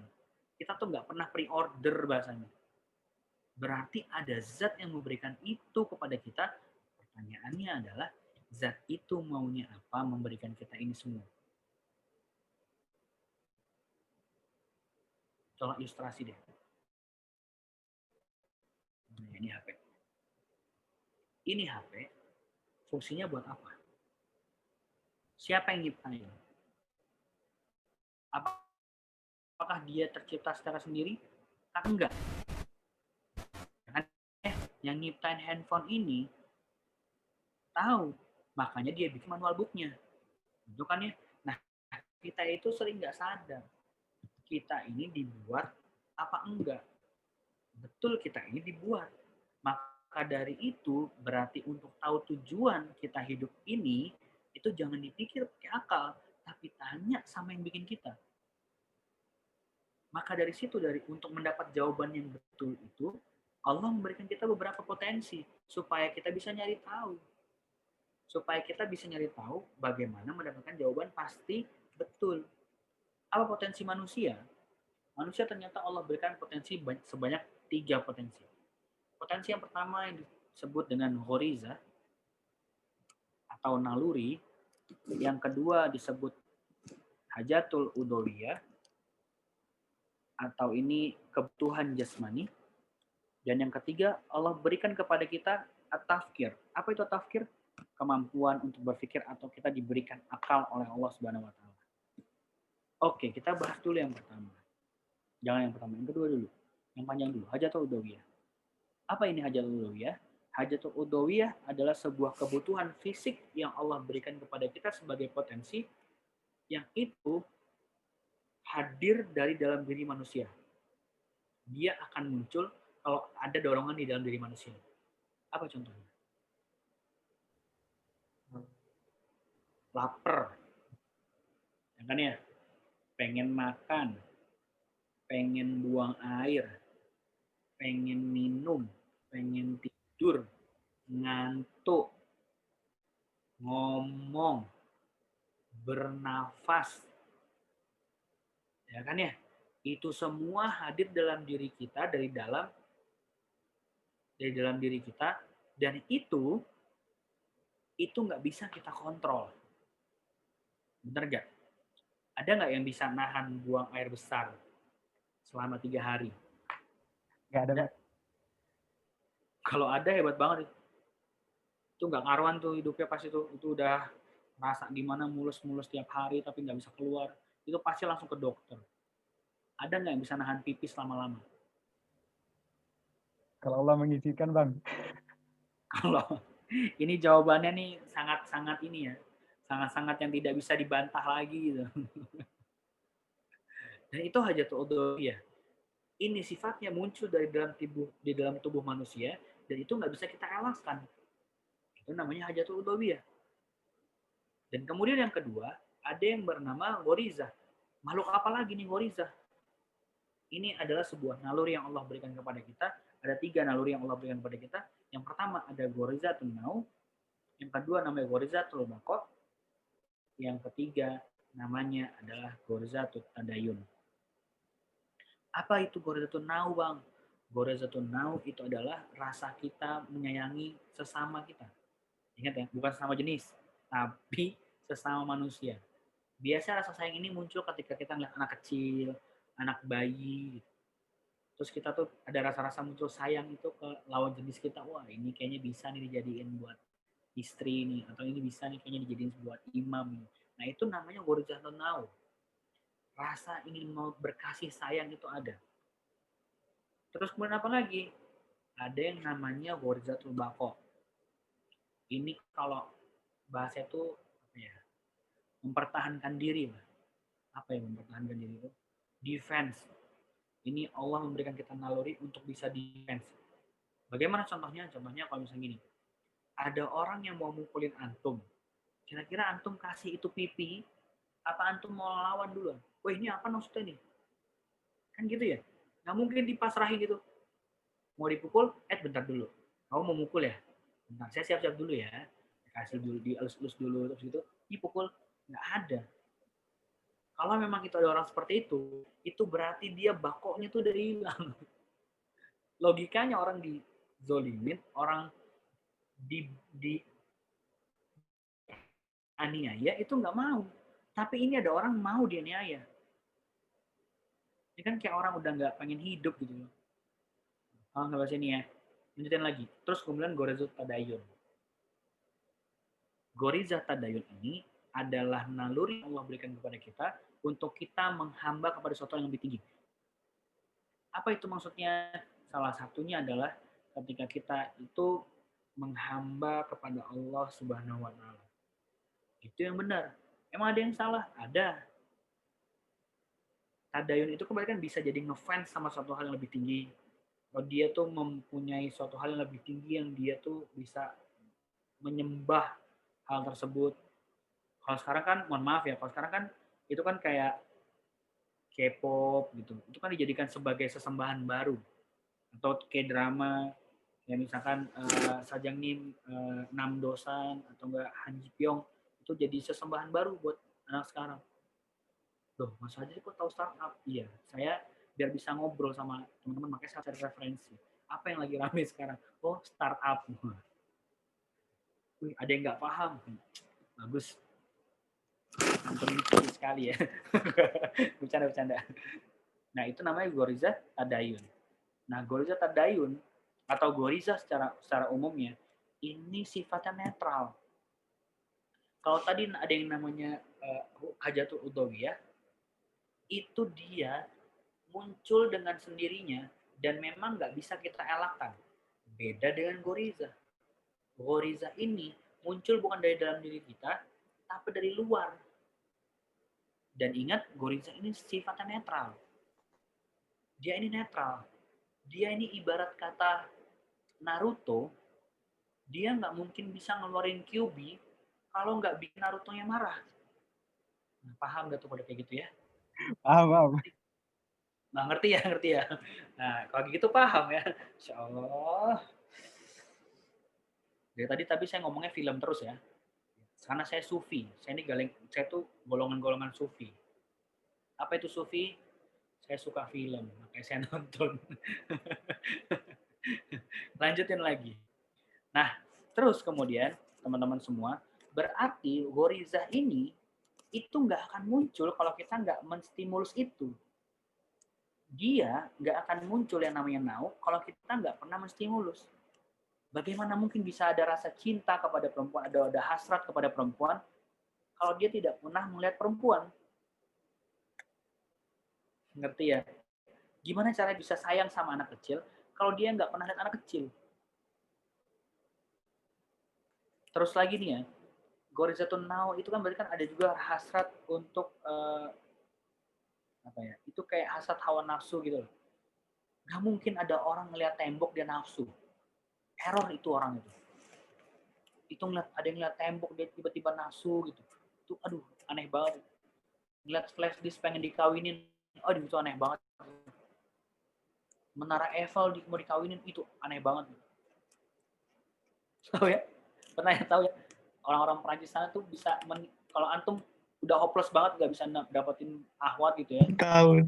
Kita tuh nggak pernah pre-order bahasanya. Berarti ada zat yang memberikan itu kepada kita. Pertanyaannya adalah, zat itu maunya apa memberikan kita ini semua? Coba ilustrasi deh. Nah, ini HP. Ini HP, fungsinya buat apa? Siapa yang nyiptain? Apakah dia tercipta secara sendiri? Kan enggak. Yang nyiptain handphone ini tahu, makanya dia bikin manual booknya. Itu kan ya. Nah, kita itu sering nggak sadar. Kita ini dibuat apa enggak? Betul, kita ini dibuat. Maka dari itu, berarti untuk tahu tujuan kita hidup ini, itu jangan dipikir pakai akal, tapi tanya sama yang bikin kita. Maka dari situ, untuk mendapat jawaban yang betul itu, Allah memberikan kita beberapa potensi supaya kita bisa nyari tahu. Supaya kita bisa nyari tahu bagaimana mendapatkan jawaban pasti betul. Apa potensi manusia? Manusia ternyata Allah berikan potensi sebanyak 3 potensi. Potensi yang pertama yang disebut dengan ghoriza atau naluri. Yang kedua disebut hajatul udhawiyah atau ini kebutuhan jasmani. Dan yang ketiga, Allah berikan kepada kita at-tafkir. Apa itu at-tafkir? kemampuan untuk berpikir atau kita diberikan akal oleh Allah Subhanahu wa taala. Oke, kita bahas dulu yang pertama. Jangan yang pertama, yang kedua dulu. Yang panjang dulu, hajatul udawiyah. Apa ini hajatul udawiyah? Hajatul udawiyah adalah sebuah kebutuhan fisik yang Allah berikan kepada kita sebagai potensi yang itu hadir dari dalam diri manusia. Dia akan muncul kalau ada dorongan di dalam diri manusia. Apa contohnya? Lapar. Ya kan ya? Pengen makan, pengen buang air, pengen minum, pengen tidur, ngantuk, ngomong, bernafas. Ya kan ya? Itu semua hadir dalam diri kita dari dalam diri kita, dan itu nggak bisa kita kontrol. Bener nggak? Ada nggak yang bisa nahan buang air besar selama 3 hari? Nggak ada. Kalau ada hebat banget. Itu nggak ngaruhan tuh hidupnya pas itu udah rasa gimana mulus-mulus tiap hari tapi nggak bisa keluar. Itu pasti langsung ke dokter. Ada nggak yang bisa nahan pipis lama-lama? Kalau Allah mengizinkan, Bang. Kalau ini jawabannya nih sangat-sangat ini ya. Sangat-sangat yang tidak bisa dibantah lagi gitu. Dan itu hajatul udawiyah. Ini sifatnya muncul di dalam tubuh manusia dan itu nggak bisa kita elakkan. Itu namanya hajatul udawiyah. Dan kemudian yang kedua, ada yang bernama ghorizah. Makhluk apa lagi nih ghorizah? Ini adalah sebuah naluri yang Allah berikan kepada kita. Ada 3 naluri yang Allah berikan kepada kita. Yang pertama ada ghorizatul nau. Yang kedua namanya ghorizatul baqa. Yang ketiga namanya adalah ghorizatul tadayun. Apa itu ghorizatul nau, Bang? Ghorizatul nau itu adalah rasa kita menyayangi sesama kita. Ingat ya, bukan sesama jenis, tapi sesama manusia. Biasa rasa sayang ini muncul ketika kita melihat anak kecil, anak bayi. Terus kita tuh ada rasa-rasa muncul sayang itu ke lawan jenis kita. Wah, ini kayaknya bisa nih dijadiin buat istri nih, atau ini bisa nih kayaknya dijadiin buat imam. Nah, itu namanya ghorizatul nau. Rasa ingin mau berkasih sayang itu ada. Terus kemudian apa lagi? Ada yang namanya ghorizatul baqa. Ini kalau bahasa itu apa ya? Mempertahankan diri lah. Apa yang mempertahankan diri itu? Defense. Ini Allah memberikan kita naluri untuk bisa defense. Bagaimana contohnya? Contohnya kalau misalnya gini. Ada orang yang mau mukulin antum. Kira-kira antum kasih itu pipi, apa antum mau lawan dulu? Wah, ini apa maksudnya nih? Kan gitu ya? Nggak mungkin dipasrahin gitu. Mau dipukul, bentar dulu. Kamu mau mukul ya? Bentar, saya siap-siap dulu ya. Kasih dulu, dielus-elus dulu, terus gitu. Dipukul, nggak ada. Kalau memang itu ada orang seperti itu berarti dia bakoknya tuh udah hilang. Logikanya orang dizolimin, orang di aniaya itu nggak mau. Tapi ini ada orang mau dianiaya. Ini kan kayak orang udah nggak pengen hidup gitu. Nggak bahas ini ya. Lanjutin lagi. Terus kemudian ghorizatul tadayun. Ghorizatul tadayun ini adalah naluri yang Allah berikan kepada kita untuk kita menghamba kepada sesuatu yang lebih tinggi. Apa itu maksudnya? Salah satunya adalah ketika kita itu menghamba kepada Allah Subhanahu wa taala. Itu yang benar. Emang ada yang salah? Ada. Tadayun itu kembali kan bisa jadi ngefans sama suatu hal yang lebih tinggi. Kalau dia tuh mempunyai suatu hal yang lebih tinggi yang dia tuh bisa menyembah hal tersebut. Kalau sekarang kan, mohon maaf ya, kalau sekarang kan itu kan kayak K-pop gitu. Itu kan dijadikan sebagai sesembahan baru. Atau kayak drama, ya misalkan Sajang Nim, Nam Dosan, atau enggak Han Ji Pyong, itu jadi sesembahan baru buat anak sekarang. Loh, Mas Haji kok tahu startup? Iya, saya biar bisa ngobrol sama teman-teman, makanya saya cari referensi. Apa yang lagi rame sekarang? Oh, startup. Wih, ada yang nggak paham. Bagus. Penting sekali ya. Bercanda-bercanda. Nah, itu namanya ghorizatul tadayun. Nah, ghorizatul tadayun atau ghoriza secara umumnya ini sifatnya netral. Kalau tadi ada yang namanya hajatul udhawiyah, itu dia muncul dengan sendirinya dan memang nggak bisa kita elakkan. Beda dengan goriza. Goriza ini muncul bukan dari dalam diri kita, tapi dari luar. Dan ingat, goriza ini sifatnya netral. Dia ini netral. Dia ini ibarat kata Naruto, dia nggak mungkin bisa ngeluarin Kyuubi kalau nggak bikin Naruto-nya marah. Nah, paham nggak tuh pada kayak gitu ya? Paham. Nah, ngerti ya. Nah, kalau gitu paham ya. Insya Allah. Dari tadi tapi saya ngomongnya film terus ya. Karena saya sufi. Saya tuh golongan-golongan sufi. Apa itu sufi? Saya suka film, makanya saya nonton. Lanjutin lagi. Nah, terus kemudian teman-teman semua, berarti ghorizah ini itu nggak akan muncul kalau kita nggak menstimulus itu. Dia nggak akan muncul yang namanya nau kalau kita nggak pernah menstimulus. Bagaimana mungkin bisa ada rasa cinta kepada perempuan, ada hasrat kepada perempuan, kalau dia tidak pernah melihat perempuan? Ngerti ya? Gimana cara bisa sayang sama anak kecil kalau dia nggak pernah lihat anak kecil? Terus lagi nih ya, Gorizatun Now itu kan berarti kan ada juga hasrat untuk apa ya? Itu kayak hasrat hawa nafsu gitu loh. Gak mungkin ada orang ngeliat tembok dia nafsu. Error itu orang itu. Itu ada yang ngeliat tembok dia tiba-tiba nafsu gitu. Itu aduh aneh banget. Ngeliat flash disk pengen dikawinin, aduh itu aneh banget. Menara Eiffel mau dikawinin itu aneh banget. Tahu ya? Pernah ya tahu ya? Orang-orang Prancis sana tuh bisa kalau antum udah hopeless banget nggak bisa dapetin ahwat gitu ya. Tahu.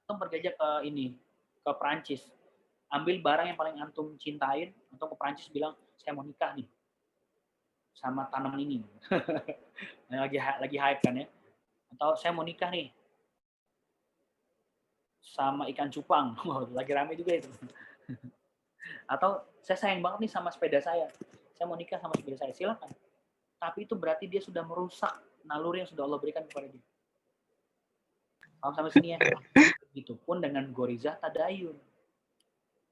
Antum pergi aja ke Prancis. Ambil barang yang paling antum cintain, antum ke Prancis bilang, saya mau nikah nih sama tanaman ini. lagi hype kan ya. Atau saya mau nikah nih sama ikan cupang. Lagi rame juga itu. Atau saya sayang banget nih sama sepeda saya mau nikah sama sepeda saya. Silakan. Tapi itu berarti dia sudah merusak naluri yang sudah Allah berikan kepada dia. Paham sampai sini ya? Begitupun dengan gorizah tadayun.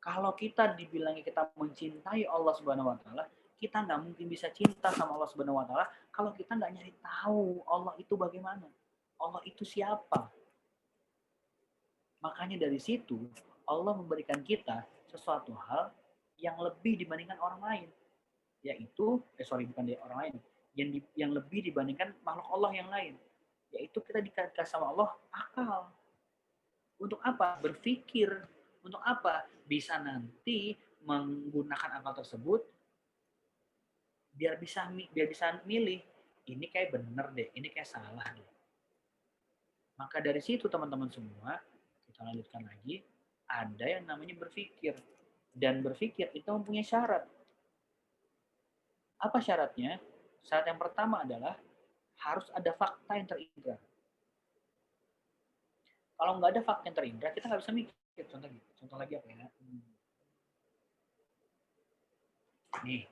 Kalau kita dibilangi kita mencintai Allah Subhanahu wa taala, kita nggak mungkin bisa cinta sama Allah Subhanahu wa taala kalau kita nggak nyari tahu Allah itu bagaimana. Allah itu siapa? Makanya dari situ Allah memberikan kita sesuatu hal yang lebih dibandingkan orang lain. Yaitu, bukan dari orang lain. Yang lebih dibandingkan makhluk Allah yang lain. Yaitu kita dikasih sama Allah akal. Untuk apa? Berpikir. Untuk apa? Bisa nanti menggunakan akal tersebut biar bisa milih. Ini kayak bener deh, ini kayak salah deh. Maka dari situ teman-teman semua, kita lanjutkan lagi, ada yang namanya berpikir. Dan berpikir itu mempunyai syarat. Apa syaratnya? Syarat yang pertama adalah harus ada fakta yang terindra. Kalau nggak ada fakta yang terindra, kita nggak bisa mikir. Contoh lagi apa ya? Nih,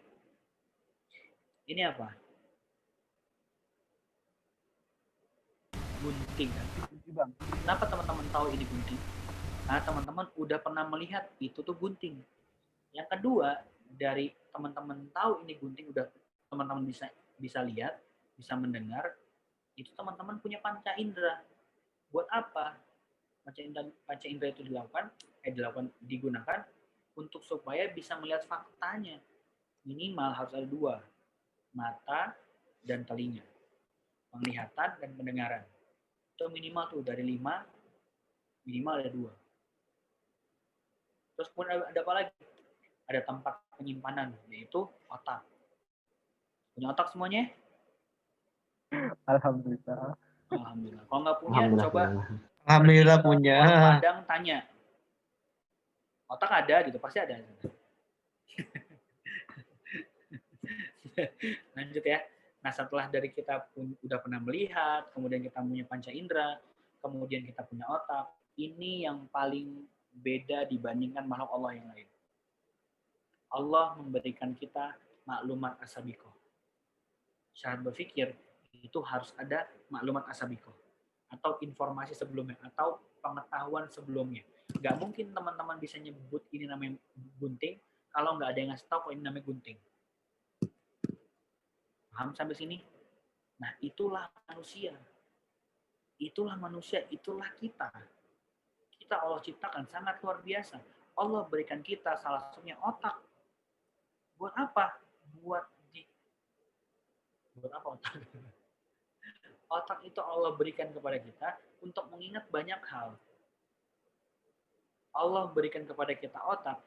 ini apa? Gunting. Kenapa teman-teman tahu ini gunting? Karena teman-teman udah pernah melihat itu tuh gunting. Yang kedua, dari teman-teman tahu ini gunting, udah teman-teman bisa lihat, bisa mendengar, itu teman-teman punya panca indera. Buat apa? Panca indera itu digunakan untuk supaya bisa melihat faktanya. Minimal harus ada 2, mata dan telinga. Penglihatan dan pendengaran. Itu minimal tuh dari 5, minimal ada 2. Terus kemudian ada apa lagi? Ada tempat penyimpanan, yaitu otak. Punya otak semuanya? Alhamdulillah. Alhamdulillah. Kalau nggak punya, coba Alhamdulillah punya. Padang tanya. Otak ada gitu, pasti ada. Lanjut ya. Nah, setelah dari kita udah pernah melihat, kemudian kita punya panca indera, kemudian kita punya otak, ini yang paling beda dibandingkan makhluk Allah yang lain. Allah memberikan kita maklumat as-sabiqah. Syarat berpikir itu harus ada maklumat asabiko atau informasi sebelumnya atau pengetahuan sebelumnya. Nggak mungkin teman-teman bisa nyebut ini namanya gunting kalau nggak ada yang ngasih tahu kalau ini namanya gunting. Paham sampai sini? Nah, itulah manusia. Itulah manusia, itulah kita. Kita Allah ciptakan sangat luar biasa. Allah berikan kita salah satunya otak. Buat apa? Buat apa otak? Otak itu Allah berikan kepada kita untuk mengingat banyak hal. Allah berikan kepada kita otak,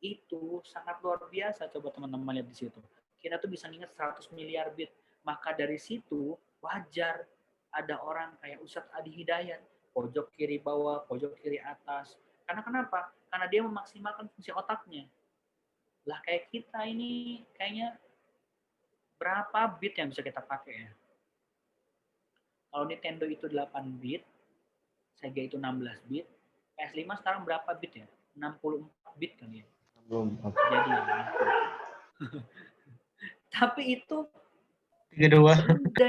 itu sangat luar biasa. Coba teman-teman lihat di situ. Kita tuh bisa ingat 100 miliar bit. Maka dari situ wajar ada orang kayak Ustadz Adi Hidayat, pojok kiri bawah, pojok kiri atas. Karena kenapa? Karena dia memaksimalkan fungsi otaknya. Lah kayak kita ini kayaknya berapa bit yang bisa kita pakai ya? Kalau Nintendo itu 8 bit, Sega itu 16 bit, PS5 sekarang berapa bit ya? 64 bit kan ya? Jadi tapi itu 32. udah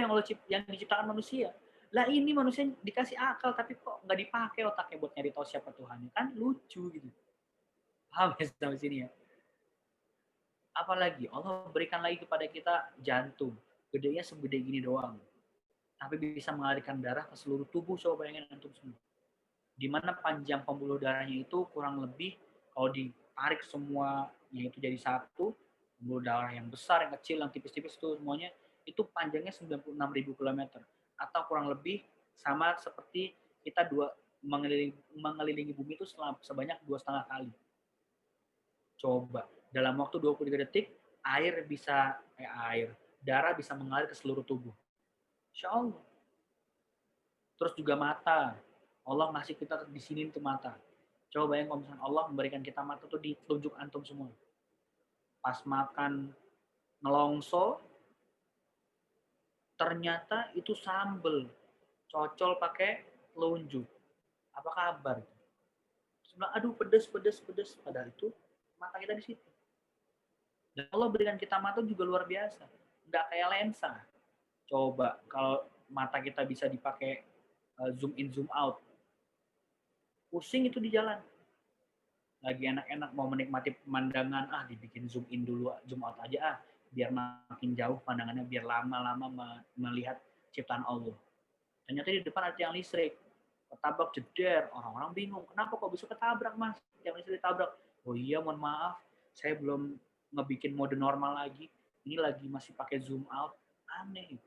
yang diciptakan manusia. Lah ini manusia dikasih akal tapi kok nggak dipakai otaknya buat nyari tahu siapa Tuhannya, kan lucu gitu. Paham ya sampai sini ya? Apalagi Allah berikan lagi kepada kita jantung, gedenya segede gini doang, tapi bisa mengalirkan darah ke seluruh tubuh. Coba bayangin antum semua. Di mana panjang pembuluh darahnya itu kurang lebih kalau ditarik semuanya itu jadi satu, pembuluh darah yang besar, yang kecil, yang tipis-tipis itu semuanya itu panjangnya 96.000 km atau kurang lebih sama seperti kita mengelilingi bumi itu sebanyak 2,5 kali. Coba dalam waktu 23 detik darah bisa mengalir ke seluruh tubuh. Insya Allah. Terus juga mata. Allah ngasih kita di sini tuh mata. Coba bayangin kalau misalnya Allah memberikan kita mata tuh di telunjuk antum semua. Pas makan ngelongso, ternyata itu sambel cocol pakai telunjuk. Apa kabar? Sebelah, aduh pedes. Padahal itu mata kita di situ. Dan Allah berikan kita mata juga luar biasa. Nggak kayak lensa. Coba kalau mata kita bisa dipakai zoom in zoom out. Pusing itu di jalan. Lagi enak-enak mau menikmati pemandangan, dibikin zoom in dulu, zoom out aja biar makin jauh pandangannya, biar lama-lama melihat ciptaan Allah. Ternyata di depan ada tiang listrik, ketabrak jeder, orang-orang bingung, kenapa kok bisa ketabrak mas? Tiang listrik ditabrak. Oh iya, mohon maaf, saya belum ngebikin mode normal lagi, ini lagi masih pakai zoom out, aneh.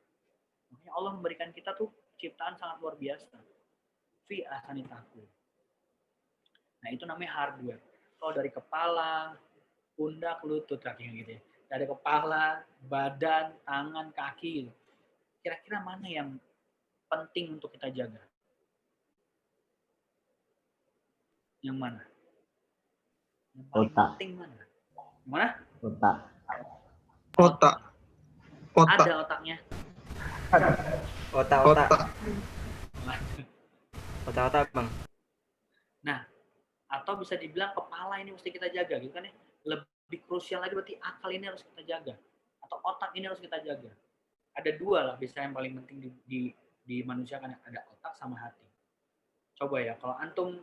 Makanya Allah memberikan kita tuh ciptaan sangat luar biasa. Fi ahsani taqwim. Nah itu namanya hardware. Kalau dari kepala, pundak, lutut, kaki gitu ya. Dari kepala, badan, tangan, kaki gitu. Kira-kira mana yang penting untuk kita jaga? Yang mana? Yang paling penting mana? Mana? Otak. Ada otaknya. Otak bang. Nah, atau bisa dibilang kepala ini mesti kita jaga gitu kan ya. Lebih krusial lagi berarti akal ini harus kita jaga. Atau otak ini harus kita jaga. Ada dua lah bisa yang paling penting di manusia kan, ada otak sama hati. Coba ya, kalau antum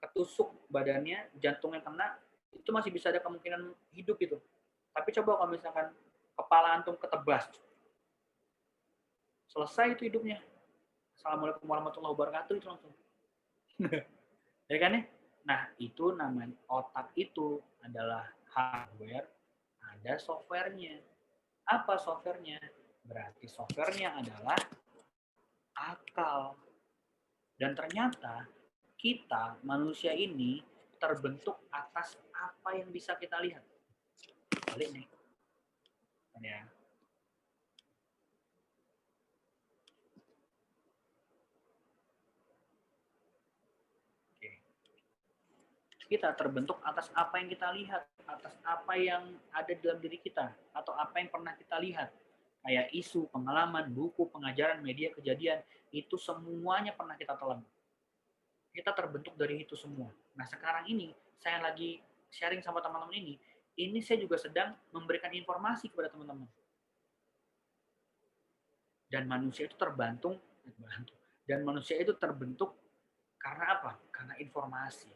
ketusuk badannya, jantungnya kena, itu masih bisa ada kemungkinan hidup itu. Tapi coba kalau misalkan kepala antum ketebas, selesai itu hidupnya. Assalamualaikum warahmatullahi wabarakatuh itu langsung. Ya kan ya? Nah, itu namanya otak itu adalah hardware, ada softwarenya. Apa softwarenya? Berarti softwarenya adalah akal. Dan ternyata kita manusia ini terbentuk atas apa yang bisa kita lihat. Balik nih. Ya. Kita terbentuk atas apa yang kita lihat, atas apa yang ada dalam diri kita, atau apa yang pernah kita lihat. Kayak isu, pengalaman, buku, pengajaran, media, kejadian, itu semuanya pernah kita telan. Kita terbentuk dari itu semua. Nah sekarang ini, saya lagi sharing sama teman-teman ini saya juga sedang memberikan informasi kepada teman-teman. Dan manusia itu terbentuk karena apa? Karena informasi.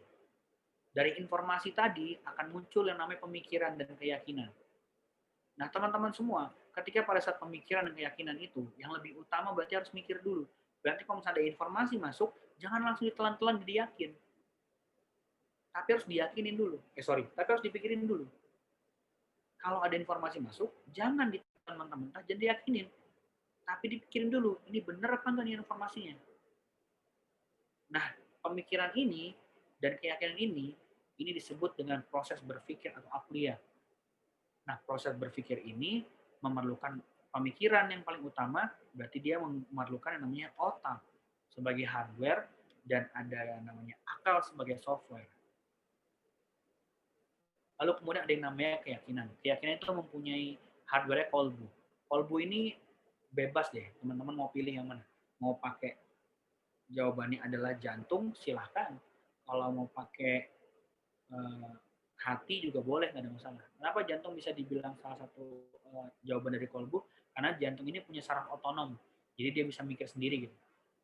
Dari informasi tadi akan muncul yang namanya pemikiran dan keyakinan. Nah, teman-teman semua, ketika pada saat pemikiran dan keyakinan itu, yang lebih utama berarti harus mikir dulu. Berarti kalau misalnya ada informasi masuk, jangan langsung ditelan-telan jadi yakin. Tapi harus diyakinin dulu. Tapi harus dipikirin dulu. Kalau ada informasi masuk, jangan ditelan mentah-mentah, jangan diyakinin. Tapi dipikirin dulu, ini benar apa enggak nih informasinya. Nah, pemikiran ini dan keyakinan ini disebut dengan proses berpikir atau aqliyah. Nah, proses berpikir ini memerlukan pemikiran yang paling utama, berarti dia memerlukan yang namanya otak sebagai hardware dan ada yang namanya akal sebagai software. Lalu kemudian ada yang namanya keyakinan. Keyakinan itu mempunyai hardware-nya kolbu. Kolbu ini bebas deh, teman-teman mau pilih yang mana. Mau pakai jawabannya adalah jantung, silahkan. Kalau mau pakai hati juga boleh, nggak ada masalah. Kenapa jantung bisa dibilang salah satu jawaban dari kolbu? Karena jantung ini punya saraf otonom, jadi dia bisa mikir sendiri gitu.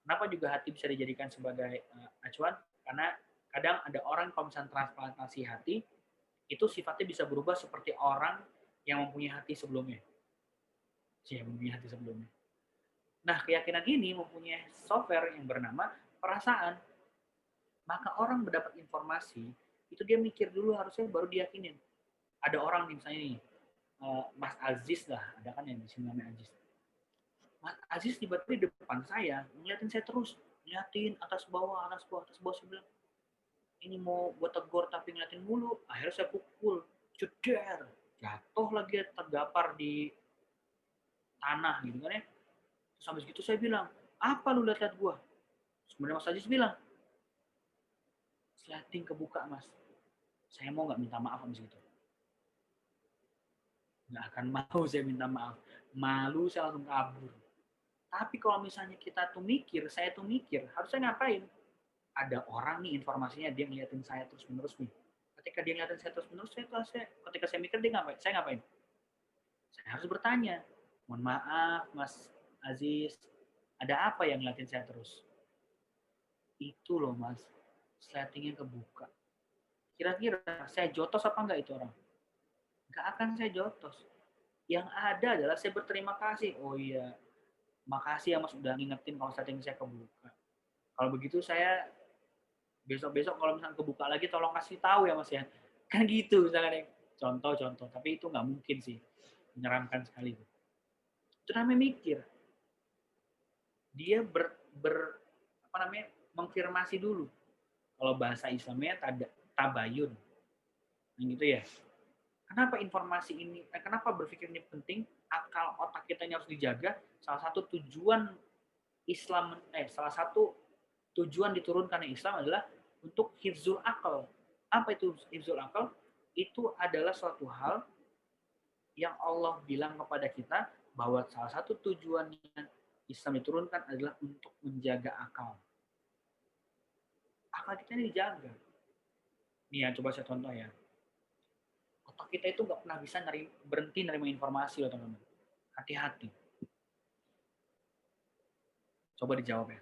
Kenapa juga hati bisa dijadikan sebagai acuan? Karena kadang ada orang kalau misalnya transplantasi hati, itu sifatnya bisa berubah seperti orang yang mempunyai hati sebelumnya. Nah, keyakinan ini mempunyai software yang bernama perasaan. Maka orang mendapat informasi, itu dia mikir dulu harusnya baru diyakinin. Ada orang nih misalnya nih, Mas Aziz lah, ada kan yang di sini namanya Aziz. Mas Aziz tiba-tiba di depan saya, ngeliatin saya terus, ngeliatin atas bawah. Saya bilang, ini mau gue tegur tapi ngeliatin mulu. Akhirnya saya pukul, ceder, jatuh lagi tergapar di tanah gitu kan ya. Terus sampai segitu saya bilang, apa lu lihat-lihat gue? Sebenarnya Mas Aziz bilang, slating kebuka Mas. Saya mau nggak minta maaf habis itu. Nggak akan mau saya minta maaf. Malu saya langsung kabur. Tapi kalau misalnya kita tuh mikir, saya tuh mikir, harusnya ngapain? Ada orang nih informasinya, dia ngeliatin saya terus-menerus nih. Ketika dia ngeliatin saya terus-menerus, ketika saya mikir, dia ngapain? Saya ngapain? Saya harus bertanya. Mohon maaf, Mas Aziz, ada apa yang ngeliatin saya terus? Itu loh, Mas. Slatingnya kebuka. Kira-kira saya jotos apa enggak itu orang? Enggak akan saya jotos. Yang ada adalah saya berterima kasih. Oh iya, makasih ya Mas udah ngingetin kalau slating saya kebuka. Kalau begitu saya besok-besok kalau misalnya kebuka lagi tolong kasih tahu ya Mas ya. Kan gitu misalnya contoh-contoh. Tapi itu nggak mungkin sih. Menyeramkan sekali. Itu namanya mikir. Dia mengafirmasi dulu. Kalau bahasa Islamnya tabayun. Gitu ya. Kenapa informasi ini, kenapa berpikir ini penting? Akal otak kita ini harus dijaga. Salah satu tujuan diturunkannya Islam adalah untuk hifzul akal. Apa itu hifzul akal? Itu adalah suatu hal yang Allah bilang kepada kita bahwa salah satu tujuannya Islam diturunkan adalah untuk menjaga akal. Akal kita ini dijaga. Nih ya, coba saya contoh ya. Otak kita itu nggak pernah bisa berhenti nerima informasi loh teman-teman. Hati-hati. Coba dijawab ya.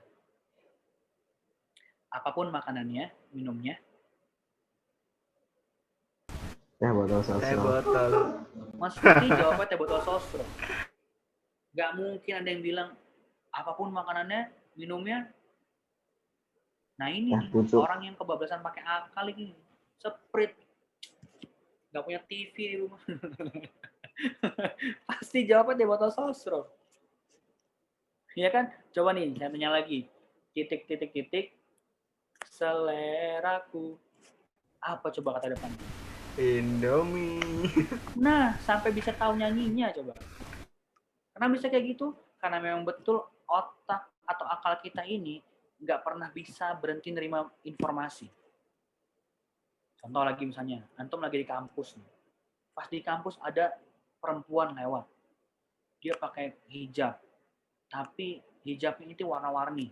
Apapun makanannya, minumnya. Teh botol sosro. Mas Putih jawabnya teh botol sosro. Nggak mungkin ada yang bilang apapun makanannya, minumnya. Nah ini orang yang kebablasan pakai akal ini. Sprite. Nggak punya TV di rumah. Pasti jawabnya teh botol sosro. Iya kan? Coba nih, saya tanya lagi. Titik. Seleraku. Apa coba kata depan? Indomie. Nah, sampai bisa tahu nyanyinya coba. Kenapa bisa kayak gitu? Karena memang betul otak atau akal kita ini nggak pernah bisa berhenti nerima informasi. Contoh lagi misalnya, antum lagi di kampus nih. Pas di kampus ada perempuan lewat. Dia pakai hijab. Tapi hijabnya itu warna-warni.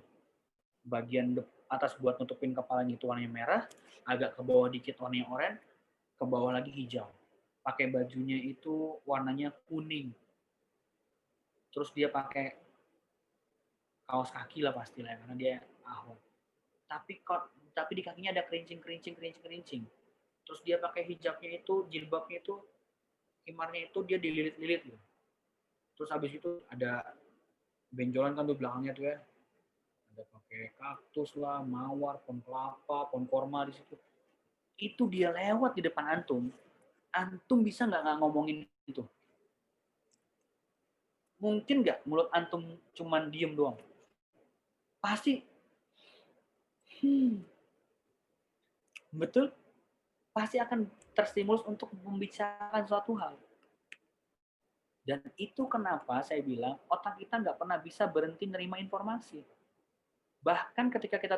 Bagian atas buat nutupin kepalanya itu warnanya merah, agak ke bawah dikit warnanya oranye, ke bawah lagi hijau. Pakai bajunya itu warnanya kuning. Terus dia pakai kaos kaki lah pastilah karena dia ahwat. Tapi di kakinya ada kerincing. Terus dia pakai hijabnya itu, jilbabnya itu, himarnya itu dia dililit-lilit gitu. Terus habis itu ada benjolan kan di belakangnya tuh ya. Ada pakai kaktus lah, mawar, pohon kelapa, pohon korma di situ. Itu dia lewat di depan antum. Antum bisa nggak ngomongin itu? Mungkin nggak mulut antum cuman diem doang? Pasti. Betul? Pasti akan terstimulus untuk membicarakan suatu hal. Dan itu kenapa saya bilang otak kita nggak pernah bisa berhenti nerima informasi. Bahkan ketika kita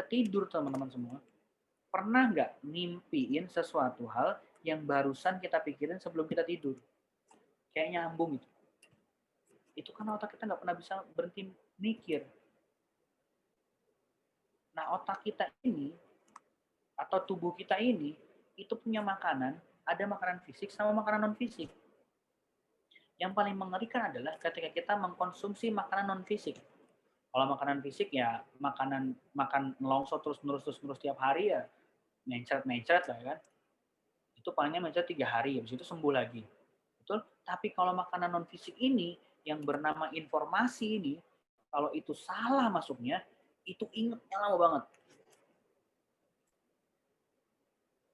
tidur teman-teman semua, pernah nggak ngimpiin sesuatu hal yang barusan kita pikirin sebelum kita tidur? Kayak nyambung gitu. Itu karena otak kita nggak pernah bisa berhenti mikir. Nah, otak kita ini atau tubuh kita ini itu punya makanan, ada makanan fisik sama makanan non fisik. Yang paling mengerikan adalah ketika kita mengkonsumsi makanan non fisik. Kalau makanan fisik ya makan ngelongso terus menerus tiap hari ya mencret lah kan. Itu palingnya mencret 3 hari, habis itu sembuh lagi. Betul? Tapi kalau makanan non fisik ini yang bernama informasi ini, kalau itu salah masuknya, itu ingetnya lama banget.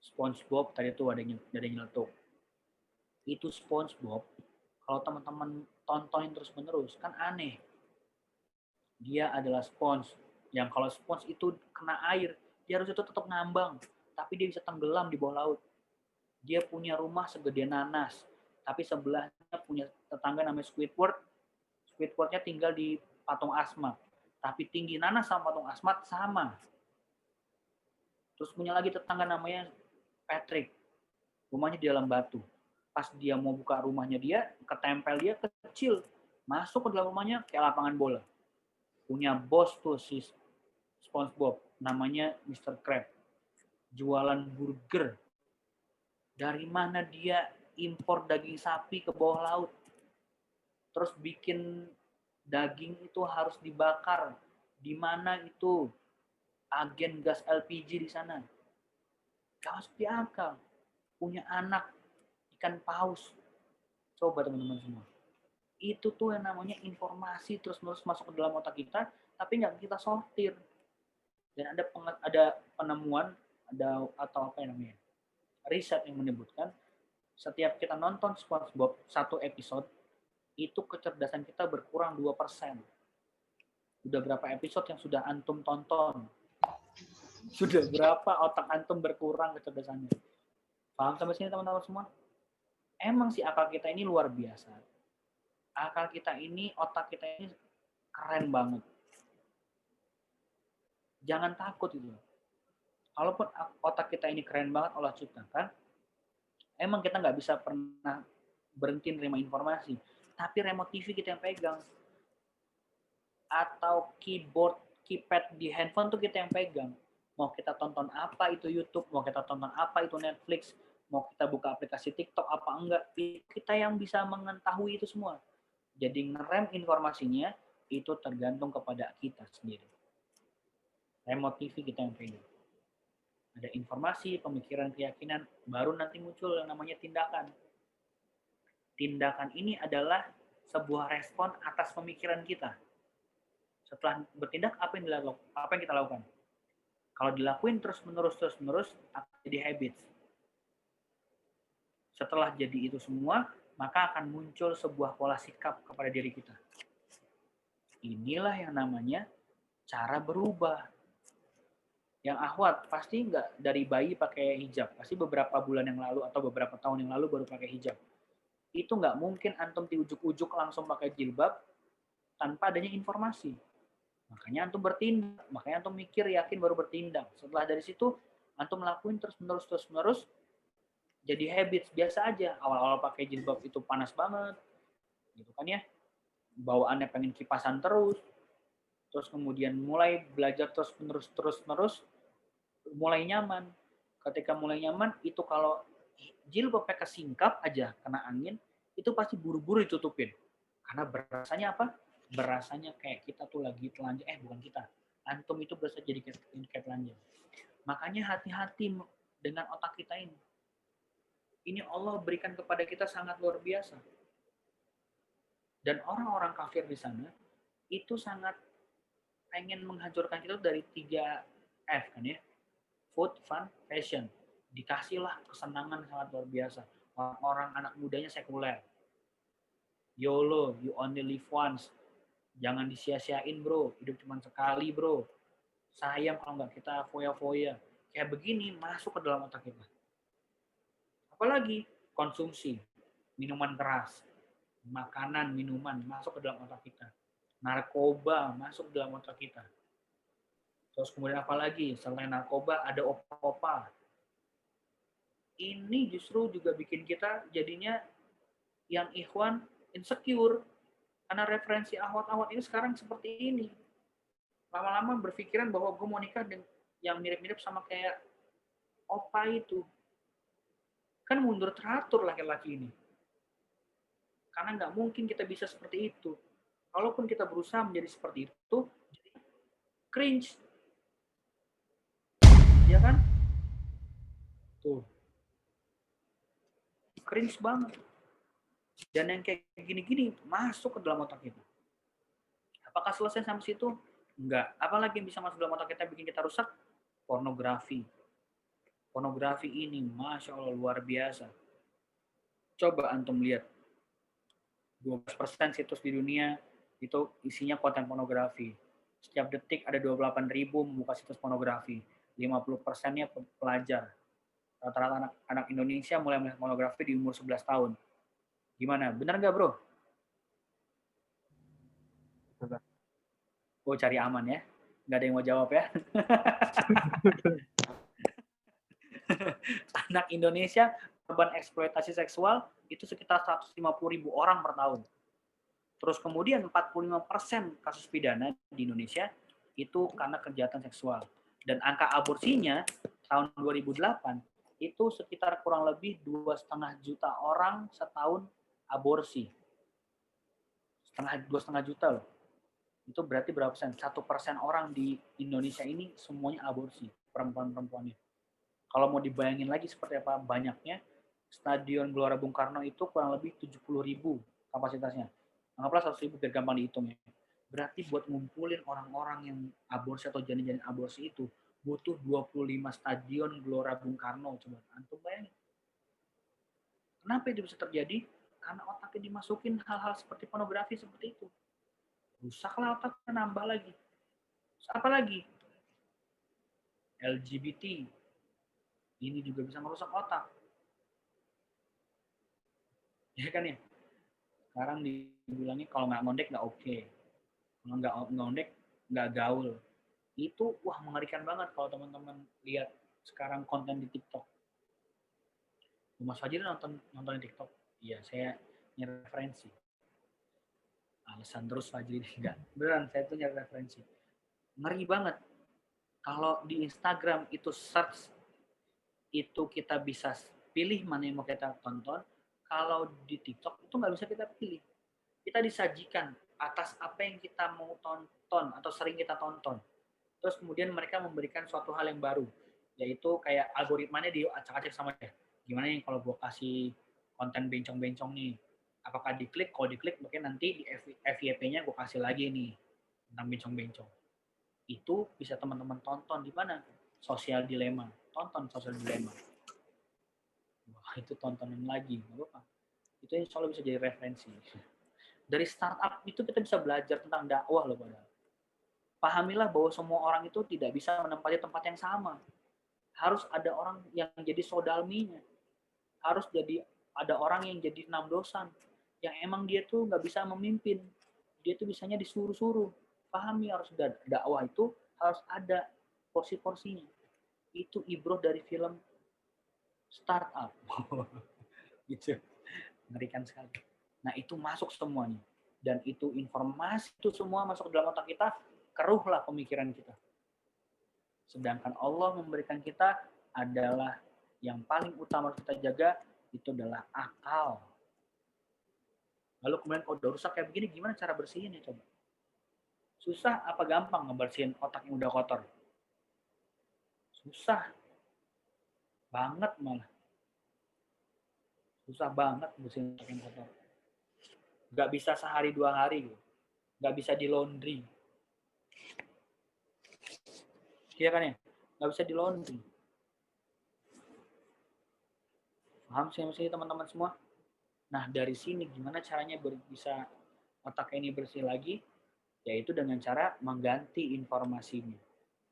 SpongeBob tadi tuh ada nyeletuk. Itu SpongeBob, kalau teman-teman tontonin terus-menerus, kan aneh. Dia adalah sponge, yang kalau sponge itu kena air, dia harus itu tetap ngambang, tapi dia bisa tenggelam di bawah laut. Dia punya rumah segede nanas, tapi sebelahnya punya tetangga namanya Squidward. Squidwardnya tinggal di patung asmat, tapi tinggi nanas sama patung asmat sama. Terus punya lagi tetangga namanya Patrick, rumahnya di dalam batu. Pas dia mau buka rumahnya dia, ketempel dia kecil, masuk ke dalam rumahnya kayak lapangan bola. Punya bos tuh si SpongeBob, namanya Mr. Krab, jualan burger. Dari mana dia impor daging sapi ke bawah laut, terus bikin daging itu harus dibakar. Di mana itu agen gas LPG di sana? Gak masuk di akal. Punya anak ikan paus. Coba teman-teman semua. Itu tuh yang namanya informasi terus-menerus masuk ke dalam otak kita, tapi nggak kita sortir. Dan ada penemuan, atau apa yang namanya, riset yang menyebutkan setiap kita nonton SpongeBob satu episode, itu kecerdasan kita berkurang 2%. Udah berapa episode yang sudah antum tonton? Sudah berapa otak antum berkurang kecerdasannya? Paham sampai sini teman-teman semua? Emang si akal kita ini luar biasa. Akal kita ini, otak kita ini keren banget. Jangan takut itu. Kalaupun otak kita ini keren banget Allah ciptakan, emang kita nggak bisa pernah berhenti nerima informasi. Tapi remote TV kita yang pegang. Atau keypad di handphone tuh kita yang pegang. Mau kita tonton apa itu YouTube, mau kita tonton apa itu Netflix, mau kita buka aplikasi TikTok apa enggak, kita yang bisa mengetahui itu semua. Jadi ngerem informasinya itu tergantung kepada kita sendiri. Remote TV kita yang pegang. Ada informasi, pemikiran, keyakinan, baru nanti muncul yang namanya tindakan. Tindakan ini adalah sebuah respon atas pemikiran kita. Setelah bertindak, apa yang kita lakukan? Kalau dilakuin terus-menerus akan jadi habits. Setelah jadi itu semua, maka akan muncul sebuah pola sikap kepada diri kita. Inilah yang namanya cara berubah. Yang akhwat pasti nggak dari bayi pakai hijab. Pasti beberapa bulan yang lalu atau beberapa tahun yang lalu baru pakai hijab. Itu nggak mungkin antum di ujuk-ujuk langsung pakai jilbab tanpa adanya informasi. Makanya antum bertindak, makanya antum mikir, yakin, baru bertindak. Setelah dari situ, antum lakuin terus-menerus, jadi habits. Biasa aja, awal-awal pakai jilbab itu panas banget, gitu kan ya. Bawaannya pengen kipasan terus kemudian mulai belajar terus-menerus, mulai nyaman. Ketika mulai nyaman, itu kalau jilbabnya kesingkap aja, kena angin, itu pasti buru-buru ditutupin. Karena berasanya apa? berasanya kayak kita tuh lagi telanjang. Bukan kita. Antum itu berasa jadi kayak telanjang. Makanya hati-hati dengan otak kita ini. Ini Allah berikan kepada kita sangat luar biasa. Dan orang-orang kafir di sana itu sangat pengen menghancurkan kita dari 3 F kan ya. Food, fun, fashion. Dikasihlah kesenangan sangat luar biasa. Orang anak mudanya sekuler. YOLO, you only live once. Jangan disia-siain bro, hidup cuma sekali bro. Sayang kalau nggak kita foya-foya. Kayak begini masuk ke dalam otak kita. Apalagi konsumsi, minuman keras, makanan, minuman masuk ke dalam otak kita. Narkoba masuk ke dalam otak kita. Terus kemudian apalagi selain narkoba ada opa-opa. Ini justru juga bikin kita jadinya yang ikhwan insecure. Karena referensi ahwat-ahwat ini sekarang seperti ini. Lama-lama berpikiran bahwa gue mau nikah dengan yang mirip-mirip sama kayak opa itu. Kan mundur teratur laki-laki ini. Karena nggak mungkin kita bisa seperti itu. Kalaupun kita berusaha menjadi seperti itu, cringe. Ya kan? Tuh. Cringe banget. Dan yang kayak gini-gini masuk ke dalam otak kita. Apakah selesai sampai situ? Enggak. Apalagi yang bisa masuk dalam otak kita bikin kita rusak? Pornografi. Pornografi ini, Masya Allah, luar biasa. Coba antum lihat. 12% situs di dunia itu isinya konten pornografi. Setiap detik ada 28.000 membuka situs pornografi. 50%-nya pelajar. Rata-rata anak Indonesia mulai melihat pornografi di umur 11 tahun. Gimana? Benar nggak, bro? Benar. Oh, cari aman ya. Nggak ada yang mau jawab ya. Anak Indonesia korban eksploitasi seksual itu sekitar 150.000 orang per tahun. Terus kemudian 45% kasus pidana di Indonesia itu karena kejahatan seksual. Dan angka aborsinya tahun 2008 itu sekitar kurang lebih 2,5 juta orang setahun aborsi. 2,5 juta loh. Itu berarti berapa persen? 1% orang di Indonesia ini semuanya aborsi, perempuan-perempuannya. Kalau mau dibayangin lagi seperti apa banyaknya, Stadion Gelora Bung Karno itu kurang lebih 70.000 kapasitasnya. Anggaplah 100.000 biar gampang dihitung ya. Berarti buat ngumpulin orang-orang yang aborsi atau janin-janin aborsi itu butuh 25 stadion Gelora Bung Karno. Coba antum bayangin. Kenapa itu bisa terjadi? Karena otaknya dimasukin hal-hal seperti pornografi seperti itu. Rusaklah otaknya, nambah lagi. Terus apa lagi? LGBT. Ini juga bisa merusak otak. Ya kan ya? Sekarang dibilangnya kalau nggak ngondek nggak oke. Kalau nggak ngondek nggak gaul. Itu wah mengerikan banget kalau teman-teman lihat sekarang konten di TikTok. Mas Fajri nonton di TikTok? Iya, saya nyari referensi. Alasan terus Fajri enggak. Beneran saya tuh nyari referensi. Ngeri banget. Kalau di Instagram itu search itu kita bisa pilih mana yang mau kita tonton. Kalau di TikTok itu nggak bisa kita pilih. Kita disajikan atas apa yang kita mau tonton atau sering kita tonton. Terus kemudian mereka memberikan suatu hal yang baru, yaitu kayak algoritmanya diacak-acak sama dia. Gimana nih kalau gue kasih konten bencong-bencong nih? Apakah diklik? Kalau diklik mungkin nanti di FYP-nya gue kasih lagi nih tentang bencong-bencong. Itu bisa teman-teman tonton di mana? Sosial Dilema. Tonton Sosial Dilema. Wah, itu tontonan lagi. Nggak apa-apa. Itu insya Allah bisa jadi referensi. Dari startup itu kita bisa belajar tentang dakwah loh padahal. Pahamilah bahwa semua orang itu tidak bisa menempati tempat yang sama. Harus ada orang yang jadi sodalminya. Harus ada orang yang jadi namdosan. Yang emang dia tuh nggak bisa memimpin. Dia tuh bisanya disuruh-suruh. Pahami harus dakwah itu harus ada porsi-porsinya. Itu ibroh dari film startup. Gitu. Mengerikan sekali. Nah itu masuk semuanya. Dan itu informasi itu semua masuk dalam otak kita. Keruhlah pemikiran kita. Sedangkan Allah memberikan kita adalah yang paling utama kita jaga itu adalah akal. Lalu kemudian kalau udah rusak kayak begini, gimana cara bersihinnya coba? Susah apa gampang ngebersihin otak yang udah kotor? Susah banget malah. Susah banget bersihin otak yang kotor. Nggak bisa sehari 2 hari. Nggak bisa di laundry. Iya kan ya? Nggak bisa di laundry. Paham sih teman-teman semua? Nah, dari sini gimana caranya bisa otak ini bersih lagi? Yaitu dengan cara mengganti informasinya.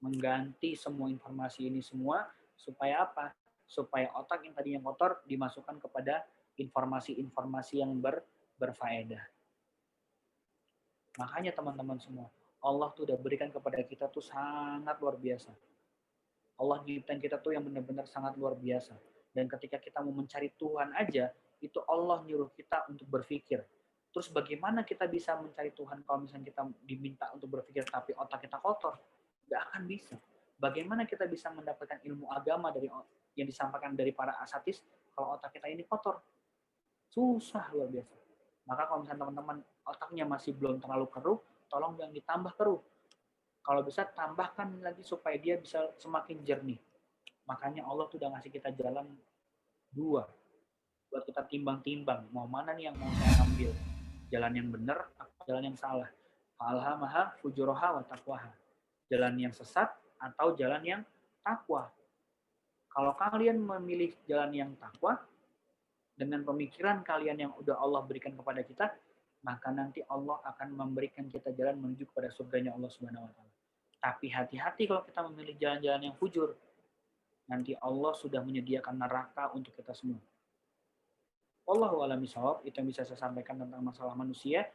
Mengganti semua informasi ini semua supaya apa? Supaya otak yang tadinya kotor dimasukkan kepada informasi-informasi yang berfaedah. Makanya teman-teman semua, Allah tuh udah berikan kepada kita tuh sangat luar biasa. Allah nyiptain kita tuh yang benar-benar sangat luar biasa. Dan ketika kita mau mencari Tuhan aja, itu Allah nyuruh kita untuk berpikir. Terus bagaimana kita bisa mencari Tuhan kalau misalnya kita diminta untuk berpikir tapi otak kita kotor? Gak akan bisa. Bagaimana kita bisa mendapatkan ilmu agama dari yang disampaikan dari para asatis kalau otak kita ini kotor? Susah luar biasa. Maka kalau misalnya teman-teman otaknya masih belum terlalu keruh, tolong jangan ditambah keruh. Kalau bisa tambahkan lagi supaya dia bisa semakin jernih. Makanya Allah tuh udah ngasih kita jalan 2 buat kita timbang-timbang mau mana nih yang mau saya ambil, jalan yang benar atau jalan yang salah. Fa'alhamaha fujuraha wa taqwaha. Jalan yang sesat atau jalan yang takwa. Kalau kalian memilih jalan yang takwa dengan pemikiran kalian yang udah Allah berikan kepada kita, maka nanti Allah akan memberikan kita jalan menuju kepada surganya Allah Subhanahu wa taala. Tapi hati-hati kalau kita memilih jalan-jalan yang fujur. Nanti Allah sudah menyediakan neraka untuk kita semua. Wallahu a'lam bishawab, itu yang bisa saya sampaikan tentang masalah manusia.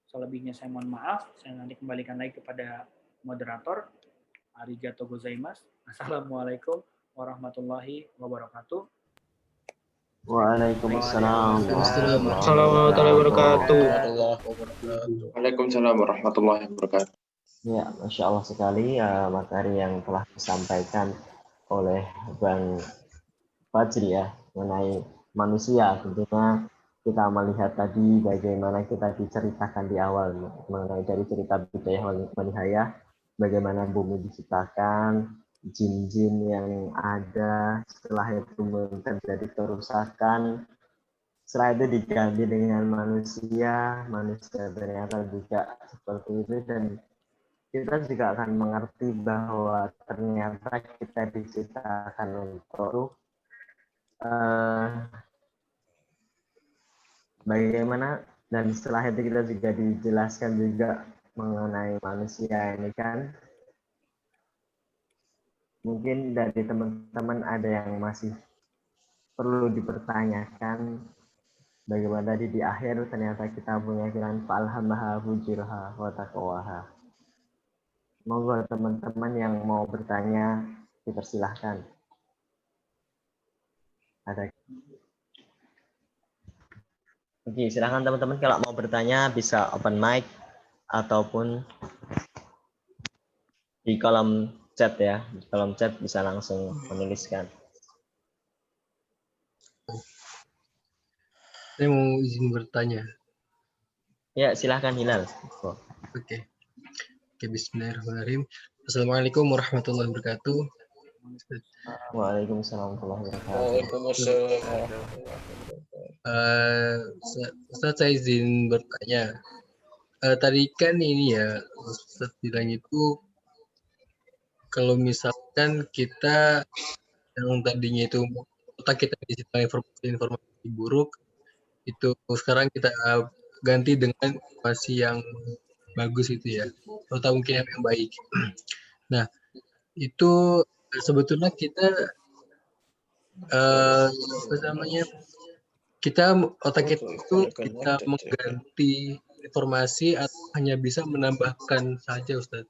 Selebihnya saya mohon maaf, saya nanti kembalikan lagi kepada moderator. Arigatou gozaimasu. Assalamualaikum warahmatullahi wabarakatuh. Waalaikumsalam warahmatullahi wabarakatuh. Waalaikumsalam warahmatullahi wabarakatuh. Ya, Masya Allah sekali materi yang telah disampaikan oleh Bang Fajri ya mengenai manusia. Tentunya kita melihat tadi bagaimana kita diceritakan di awal mengenai dari cerita budaya Bani Hayah, bagaimana bumi diciptakan, jin-jin yang ada, setelah itu terjadi kerusakan, setelah itu diganti dengan manusia ternyata juga seperti itu, dan kita juga akan mengerti bahwa ternyata kita diciptakan untuk bagaimana, dan setelah itu kita juga dijelaskan juga mengenai manusia ini kan. Mungkin dari teman-teman ada yang masih perlu dipertanyakan, bagaimana tadi di akhir ternyata kita punya firman fa'alhamaha fujuraha wa taqwaha. Monggo teman-teman yang mau bertanya dipersilahkan. Ada. Oke, silahkan teman-teman kalau mau bertanya bisa open mic ataupun di kolom chat ya. Di kolom chat bisa langsung menuliskan. Saya mau izin bertanya. Ya, silahkan Hilal. Oke, bismillahirrahmanirrahim. Assalamualaikum warahmatullahi wabarakatuh. Waalaikumsalam warahmatullahi wabarakatuh. Ustaz, saya izin bertanya. Tadi kan ini ya, Ustaz bilang itu kalau misalkan kita yang tadinya itu otak kita diisi informasi buruk, itu sekarang kita ganti dengan informasi yang bagus itu ya, atau mungkin yang baik. Nah, itu sebetulnya kita apa namanya? Kita otak kita itu kita mengganti informasi atau hanya bisa menambahkan saja, Ustaz.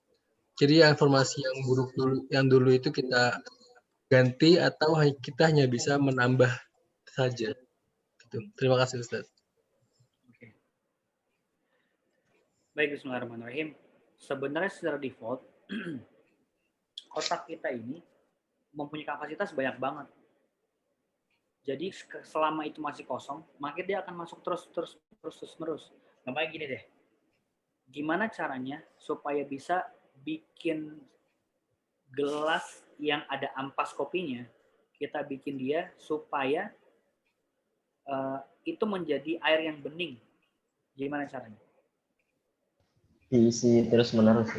Jadi informasi yang buruk dulu itu kita ganti atau kita hanya bisa menambah saja. Gitu. Terima kasih, Ustaz. Oke. Baik, bismillahirrahmanirrahim. Sebenarnya secara default otak kita ini mempunyai kapasitas banyak banget. Jadi selama itu masih kosong, maka dia akan masuk terus. Gampang gini deh. gimana caranya supaya bisa bikin gelas yang ada ampas kopinya, kita bikin dia supaya itu menjadi air yang bening. Gimana caranya? Diisi terus menerus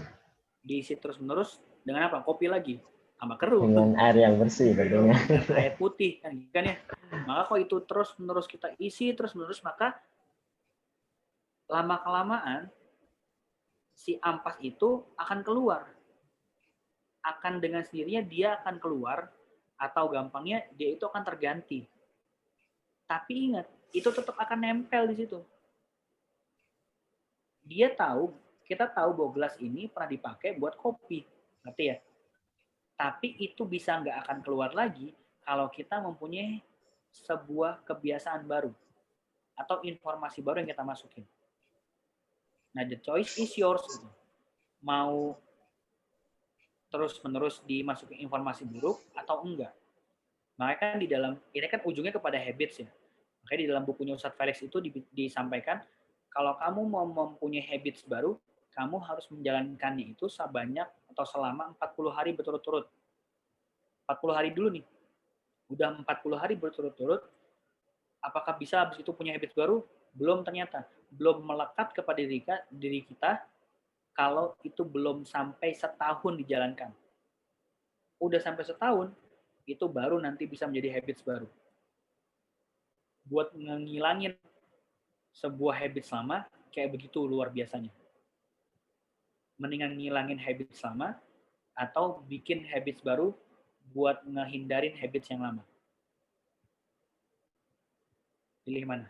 Diisi terus-menerus dengan apa? Kopi lagi sama keruh. dengan air yang bersih tentunya. Air putih kan ya. Maka kalau itu terus-menerus kita isi terus-menerus, maka lama-kelamaan si ampas itu akan keluar. Akan dengan sendirinya dia akan keluar, atau gampangnya dia itu akan terganti. Tapi ingat, itu tetap akan nempel di situ. Kita tahu bahwa gelas ini pernah dipakai buat kopi, ngerti ya? Tapi itu bisa nggak akan keluar lagi kalau kita mempunyai sebuah kebiasaan baru atau informasi baru yang kita masukin. Nah, the choice is yours. Mau terus-menerus dimasukin informasi buruk atau enggak. Makanya kan di dalam, ini kan ujungnya kepada habits ya. Makanya di dalam bukunya Ustadz Felix itu disampaikan, kalau kamu mau mempunyai habits baru, kamu harus menjalankannya itu sebanyak atau selama 40 hari berturut-turut. 40 hari dulu nih. Udah 40 hari berturut-turut, apakah bisa habis itu punya habits baru? Belum ternyata. Belum melekat kepada diri kita kalau itu belum sampai setahun dijalankan. Udah sampai setahun, itu baru nanti bisa menjadi habits baru. Buat ngilangin sebuah habits lama, kayak begitu luar biasanya. Mendingan ngilangin habits lama, atau bikin habits baru buat ngehindarin habits yang lama. Pilih mana?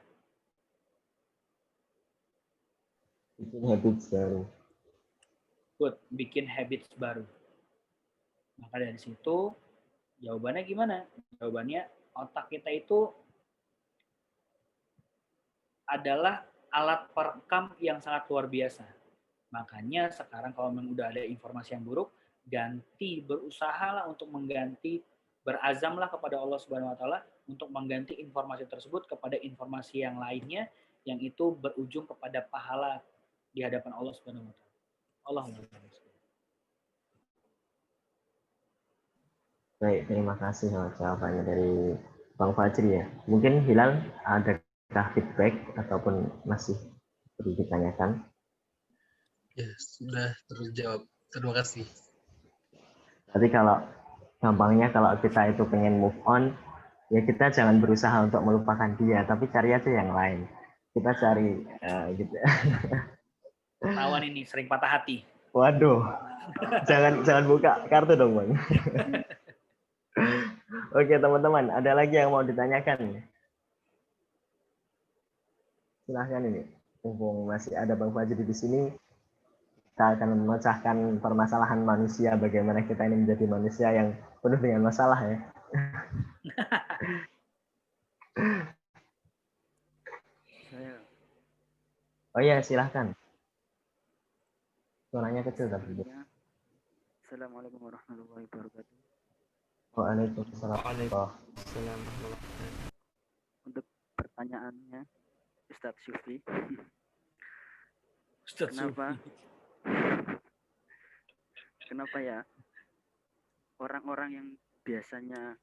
Bikin habits baru. Good, bikin habits baru. Maka dari situ, jawabannya gimana? Jawabannya, otak kita itu adalah alat perekam yang sangat luar biasa. Makanya sekarang kalau memang udah ada informasi yang buruk, berusahalah untuk mengganti, berazamlah kepada Allah Subhanahu wa taala untuk mengganti informasi tersebut kepada informasi yang lainnya yang itu berujung kepada pahala di hadapan Allah Subhanahu wa taala. Allahumma Baik, terima kasih jawabannya dari Bang Fajri ya. Mungkin Hilal adakah feedback ataupun masih perlu ditanyakan? Ya, sudah terjawab. Terima kasih. Tapi kalau gampangnya kalau kita itu pengen move on, ya kita jangan berusaha untuk melupakan dia, tapi cari aja yang lain. Kita cari gitu. Tawan ini sering patah hati. Waduh, jangan buka kartu dong Bang. Oke teman-teman, ada lagi yang mau ditanyakan? Silahkan ini, mumpung masih ada Bang Fajri di sini, kita akan memecahkan permasalahan manusia, bagaimana kita ini menjadi manusia yang penuh dengan masalah ya. Oh iya, silahkan. Suaranya kecil tapi. Assalamualaikum warahmatullahi wabarakatuh. Waalaikumsalam. Untuk pertanyaannya, Ustadz Syufri, kenapa ya orang-orang yang biasanya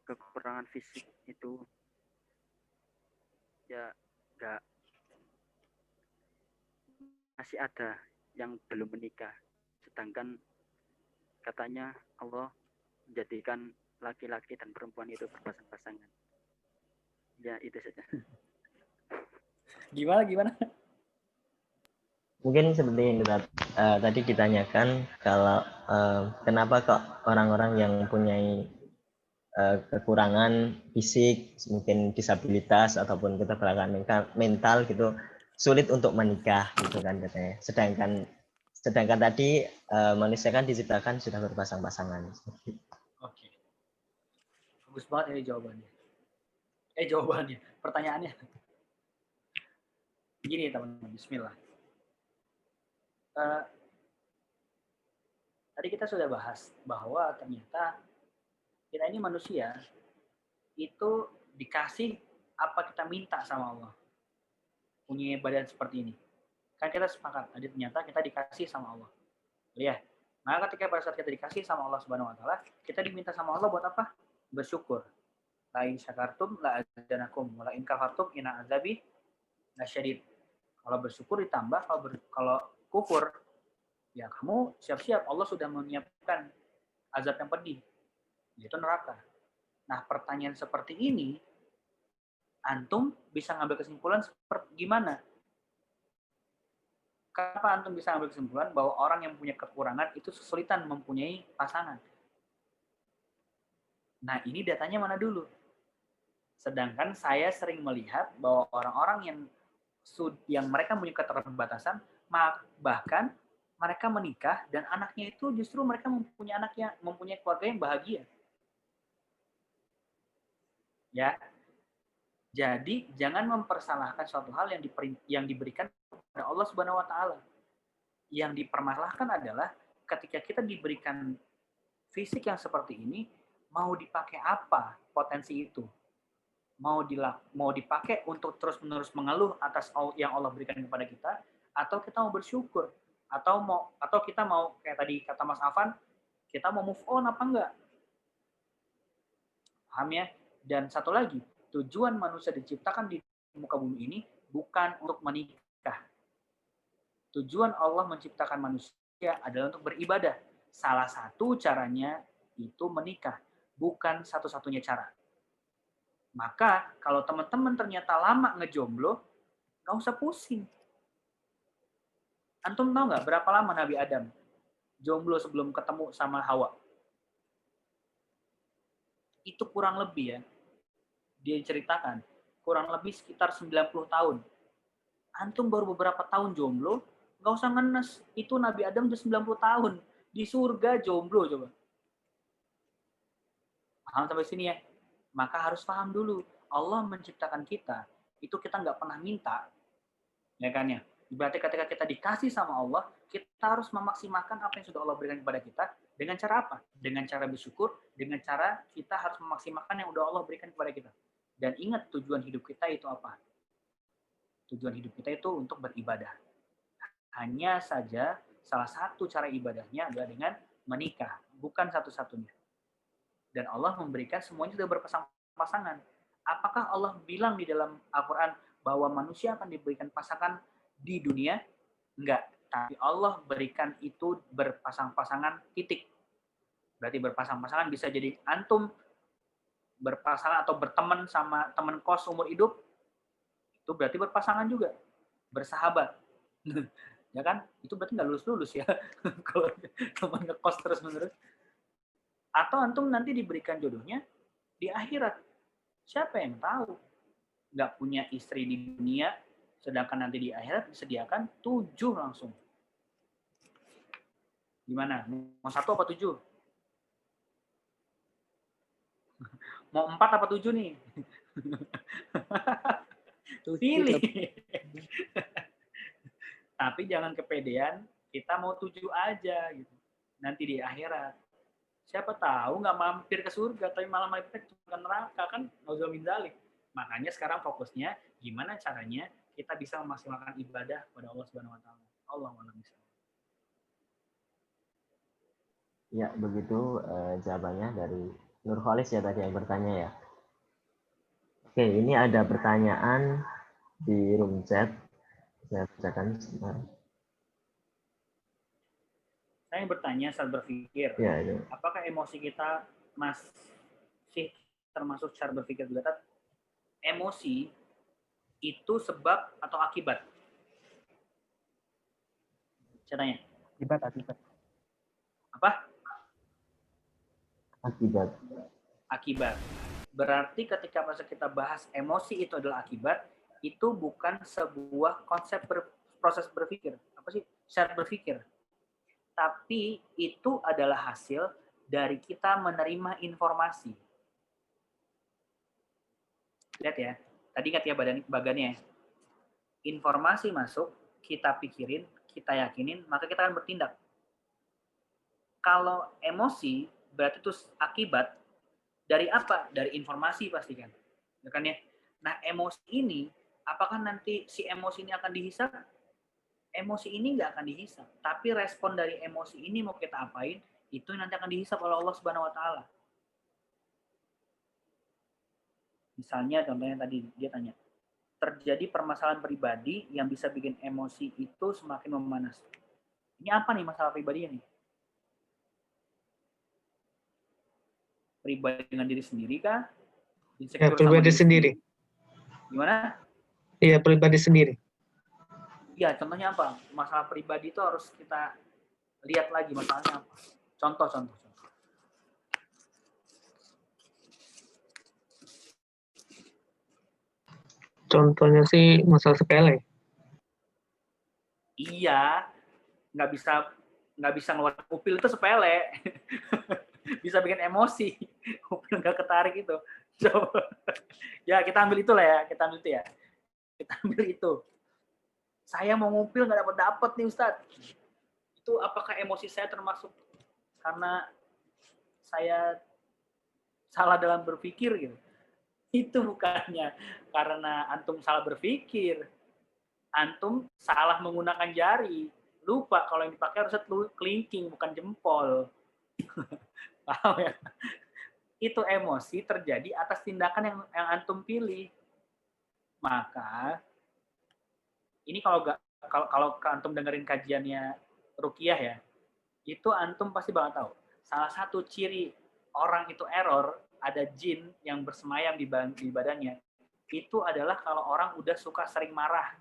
kekurangan fisik itu ya nggak, masih ada yang belum menikah, sedangkan katanya Allah menjadikan laki-laki dan perempuan itu berpasang-pasangan. Ya itu saja. Gimana? Mungkin seperti yang tadi ditanyakan, kalau kenapa kok orang-orang yang mempunyai kekurangan fisik, mungkin disabilitas ataupun keterbelakangan mental gitu, sulit untuk menikah gitu kan katanya. Sedangkan tadi manusia kan diciptakan sudah berpasang-pasangan. Oke. Bagus banget ini jawabannya. Pertanyaannya. Gini teman-teman, bismillah. Tadi kita sudah bahas bahwa ternyata kita ini manusia itu dikasih apa kita minta sama Allah. Punya badan seperti ini. Kan kita sepakat, tadi ternyata kita dikasih sama Allah. Ya. Maka ketika pada saat kita dikasih sama Allah Subhanahu wa taala, kita diminta sama Allah buat apa? Bersyukur. La in syakartum la azidanakum wa la in kafartum inna azabi lasyadid. Kalau bersyukur ditambah, kalau kufur ya kamu siap-siap, Allah sudah menyiapkan azab yang pedih, yaitu neraka. Nah, pertanyaan seperti ini antum bisa ngambil kesimpulan seperti gimana? Kenapa antum bisa ngambil kesimpulan bahwa orang yang punya kekurangan itu kesulitan mempunyai pasangan? Nah, ini datanya mana dulu? Sedangkan saya sering melihat bahwa orang-orang yang mereka punya keterbatasan, bahkan mereka menikah dan anaknya itu justru mereka mempunyai keluarga yang bahagia. Ya. Jadi jangan mempersalahkan suatu hal yang diberikan kepada Allah Subhanahu wa taala. Yang dipermasalahkan adalah ketika kita diberikan fisik yang seperti ini, mau dipakai apa potensi itu? Mau dipakai untuk terus-menerus mengeluh atas yang Allah berikan kepada kita, atau kita mau bersyukur, atau kita mau kayak tadi kata Mas Afan, kita mau move on apa enggak? Paham ya? Dan satu lagi, tujuan manusia diciptakan di muka bumi ini bukan untuk menikah. Tujuan Allah menciptakan manusia adalah untuk beribadah. Salah satu caranya itu menikah, bukan satu-satunya cara. Maka kalau teman-teman ternyata lama ngejomblo, nggak usah pusing. Antum tahu nggak berapa lama Nabi Adam jomblo sebelum ketemu sama Hawa? Itu kurang lebih ya, dia ceritakan, kurang lebih sekitar 90 tahun. Antum baru beberapa tahun jomblo, nggak usah ngenes. Itu Nabi Adam udah 90 tahun. Di surga jomblo coba. Paham sampai sini ya? Maka harus paham dulu. Allah menciptakan kita, itu kita nggak pernah minta. Ya kan ya? Berarti ketika kita dikasih sama Allah, kita harus memaksimalkan apa yang sudah Allah berikan kepada kita. Dengan cara apa? Dengan cara bersyukur, dengan cara kita harus memaksimalkan yang sudah Allah berikan kepada kita. Dan ingat tujuan hidup kita itu apa? Tujuan hidup kita itu untuk beribadah. Hanya saja salah satu cara ibadahnya adalah dengan menikah, bukan satu-satunya. Dan Allah memberikan semuanya sudah berpasang-pasangan. Apakah Allah bilang di dalam Al-Quran bahwa manusia akan diberikan pasangan di dunia? Enggak. Tapi Allah berikan itu berpasang-pasangan titik. Berarti berpasang-pasangan bisa jadi antum berpasangan atau berteman sama teman kos umur hidup, itu berarti berpasangan juga, bersahabat. Ya kan? Itu berarti nggak lulus-lulus ya, kalau teman ngekos terus-menerus. Atau antum nanti diberikan jodohnya di akhirat. Siapa yang tahu? Nggak punya istri di dunia, sedangkan nanti di akhirat disediakan 7 langsung. Gimana? Mau 1 apa 7? Mau 4 apa 7 nih? Pilih. Tapi jangan kepedean, kita mau 7 aja gitu. Nanti di akhirat. Siapa tahu nggak mampir ke surga, tapi malah mampir ke neraka, kan? Nauzubillah min dzalik. Makanya sekarang fokusnya gimana caranya kita bisa memaksimalkan ibadah kepada Allah Subhanahu wa taala. Allahu a'lam. Ya, begitu jawabannya dari Nurholis ya tadi yang bertanya ya. Oke, ini ada pertanyaan di room chat. Saya bacakan sebentar. Saya bertanya saat berpikir, Ya, itu. apakah emosi kita masih termasuk cara berpikir juga? Emosi itu sebab atau akibat? Saya tanya. Akibat. Apa? Akibat. Akibat. Berarti ketika masa kita bahas emosi itu adalah akibat, itu bukan sebuah konsep proses berpikir. Apa sih? Cara berpikir. Tapi itu adalah hasil dari kita menerima informasi. Lihat ya, tadi ingat ya bagannya. Informasi masuk, kita pikirin, kita yakinin, maka kita akan bertindak. Kalau emosi, berarti itu akibat dari apa? Dari informasi pasti kan. Ya kan ya? Nah, emosi ini, apakah nanti si emosi ini akan dihisab? Emosi ini nggak akan dihisap, tapi respon dari emosi ini mau kita apain, itu nanti akan dihisap oleh Allah Subhanahu wa taala. Misalnya contohnya tadi dia tanya, terjadi permasalahan pribadi yang bisa bikin emosi itu semakin memanas. Ini apa nih masalah pribadinya nih? Pribadi dengan diri sendiri kah? Ya, Insecure sama pribadi diri sendiri. Gimana? Iya, pribadi sendiri. Iya, contohnya apa? Masalah pribadi itu harus kita lihat lagi masalahnya apa. Contoh. Contohnya sih masalah sepele. Iya, nggak bisa ngeluarin upil itu sepele. Bisa bikin emosi. Upil nggak ketarik itu. Coba. Ya, kita ambil itu lah ya. Kita ambil itu ya. Kita ambil itu. Saya mau ngupil nggak dapat nih Ustadz. Itu apakah emosi saya termasuk karena saya salah dalam berpikir gitu? Itu bukannya karena antum salah berpikir. Antum salah menggunakan jari. Lupa kalau yang dipakai harusnya kelingking bukan jempol. Paham ya? Itu emosi terjadi atas tindakan yang antum pilih. Maka ini kalau antum dengerin kajiannya Ruqyah ya, itu antum pasti bakal tahu. Salah satu ciri orang itu error, ada jin yang bersemayam di badannya, itu adalah kalau orang udah suka sering marah.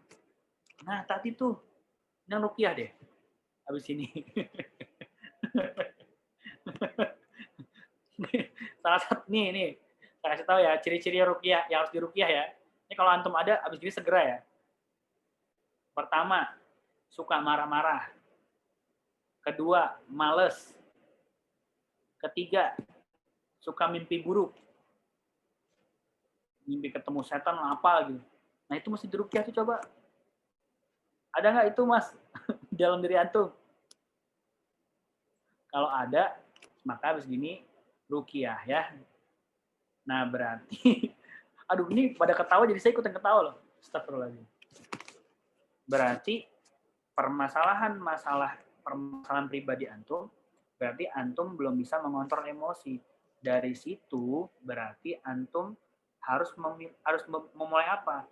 Nah, tadi tuh, yang Ruqyah deh, habis ini. Salah satu, nih, saya kasih tahu ya, ciri-ciri Ruqyah, yang harus di Ruqyah ya. Ini kalau antum ada, habis ini segera ya. Pertama, suka marah-marah. Kedua, males. Ketiga, suka mimpi buruk. Mimpi ketemu setan apa gitu. Nah itu mesti diruqyah tuh coba. Ada nggak itu mas dalam diri antum? Kalau ada, maka habis gini ruqyah ya. Nah berarti, aduh ini pada ketawa jadi saya ikutan ketawa loh. Astagfirullahaladzim. Berarti permasalahan pribadi antum, berarti antum belum bisa mengontrol emosi. Dari situ berarti antum harus memulai apa?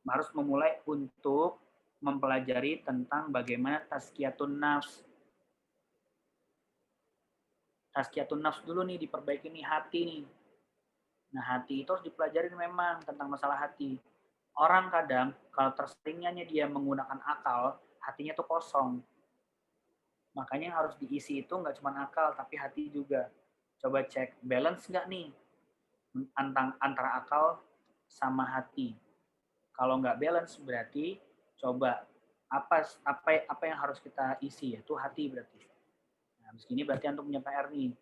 Harus memulai untuk mempelajari tentang bagaimana tazkiyatun nafs. Tazkiyatun nafs dulu nih, diperbaiki nih hati nih. Nah hati itu harus dipelajari memang tentang masalah hati. Orang kadang kalau terseringnya dia menggunakan akal, hatinya tuh kosong. Makanya yang harus diisi itu nggak cuma akal, tapi hati juga. Coba cek balance nggak nih antara akal sama hati. Kalau nggak balance berarti coba apa yang harus kita isi, yaitu hati berarti. Nah, begini berarti antum punya PR nih.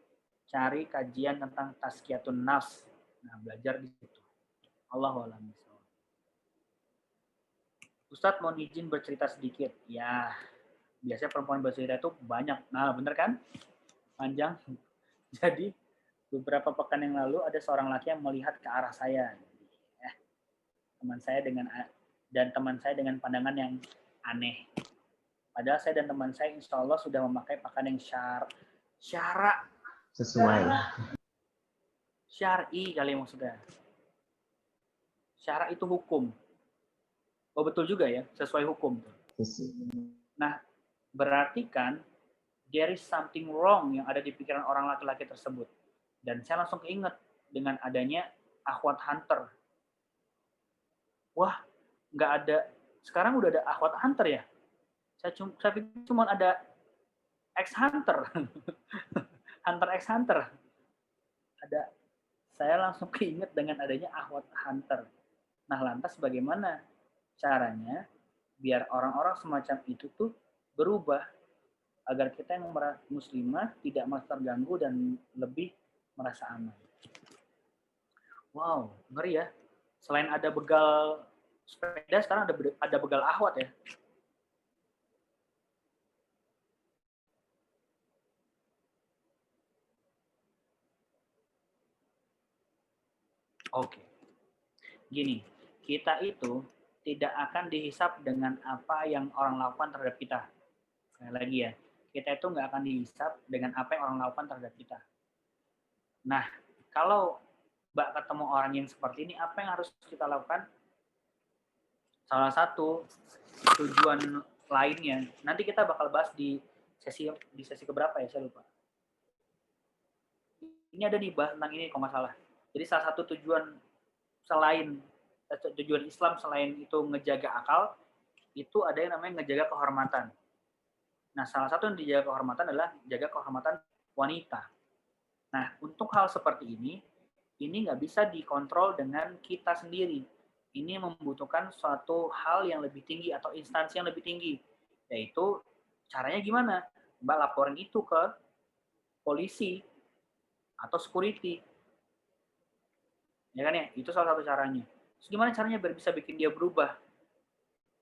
Cari kajian tentang tazkiyatun nafs. Nah, belajar di situ. Allahu a'lam. Ustadz mau izin bercerita sedikit. Ya, biasanya perempuan bercerita itu banyak. Nah, bener kan? Panjang. Jadi, beberapa pekan yang lalu ada seorang laki yang melihat ke arah saya. Teman saya dengan pandangan yang aneh. Padahal saya dan teman saya insya Allah sudah memakai pakaian yang sesuai. Syar'i kali maksudnya. Syara itu hukum. Oh betul juga ya, sesuai hukum. Nah, berarti kan there is something wrong yang ada di pikiran orang laki-laki tersebut. Dan saya langsung keinget dengan adanya akhwat hunter. Wah, nggak ada. Sekarang udah ada akhwat hunter ya? Saya pikir cuma ada ex-hunter. Hunter ex-hunter. Ada. Saya langsung keinget dengan adanya akhwat hunter. Nah, lantas bagaimana caranya biar orang-orang semacam itu tuh berubah agar kita yang muslimah tidak merasa terganggu dan lebih merasa aman. Wow, ngeri ya. Selain ada begal sepeda, sekarang ada begal ahwat ya. Oke. Gini, kita itu tidak akan dihisap dengan apa yang orang lakukan terhadap kita. Sekali lagi ya, kita itu nggak akan dihisap dengan apa yang orang lakukan terhadap kita. Nah, kalau Mbak ketemu orang yang seperti ini, apa yang harus kita lakukan? Salah satu tujuan lainnya, nanti kita bakal bahas di sesi keberapa ya, saya lupa. Ini ada di bahas tentang ini kalau nggak salah. Jadi salah satu tujuan Islam selain itu ngejaga akal, itu ada yang namanya ngejaga kehormatan. Nah, salah satu yang dijaga kehormatan adalah jaga kehormatan wanita. Nah, untuk hal seperti ini nggak bisa dikontrol dengan kita sendiri. Ini membutuhkan suatu hal yang lebih tinggi atau instansi yang lebih tinggi. Yaitu, caranya gimana? Mbak laporin itu ke polisi atau security. Ya kan ya? Itu salah satu caranya. Terus gimana caranya biar bisa bikin dia berubah?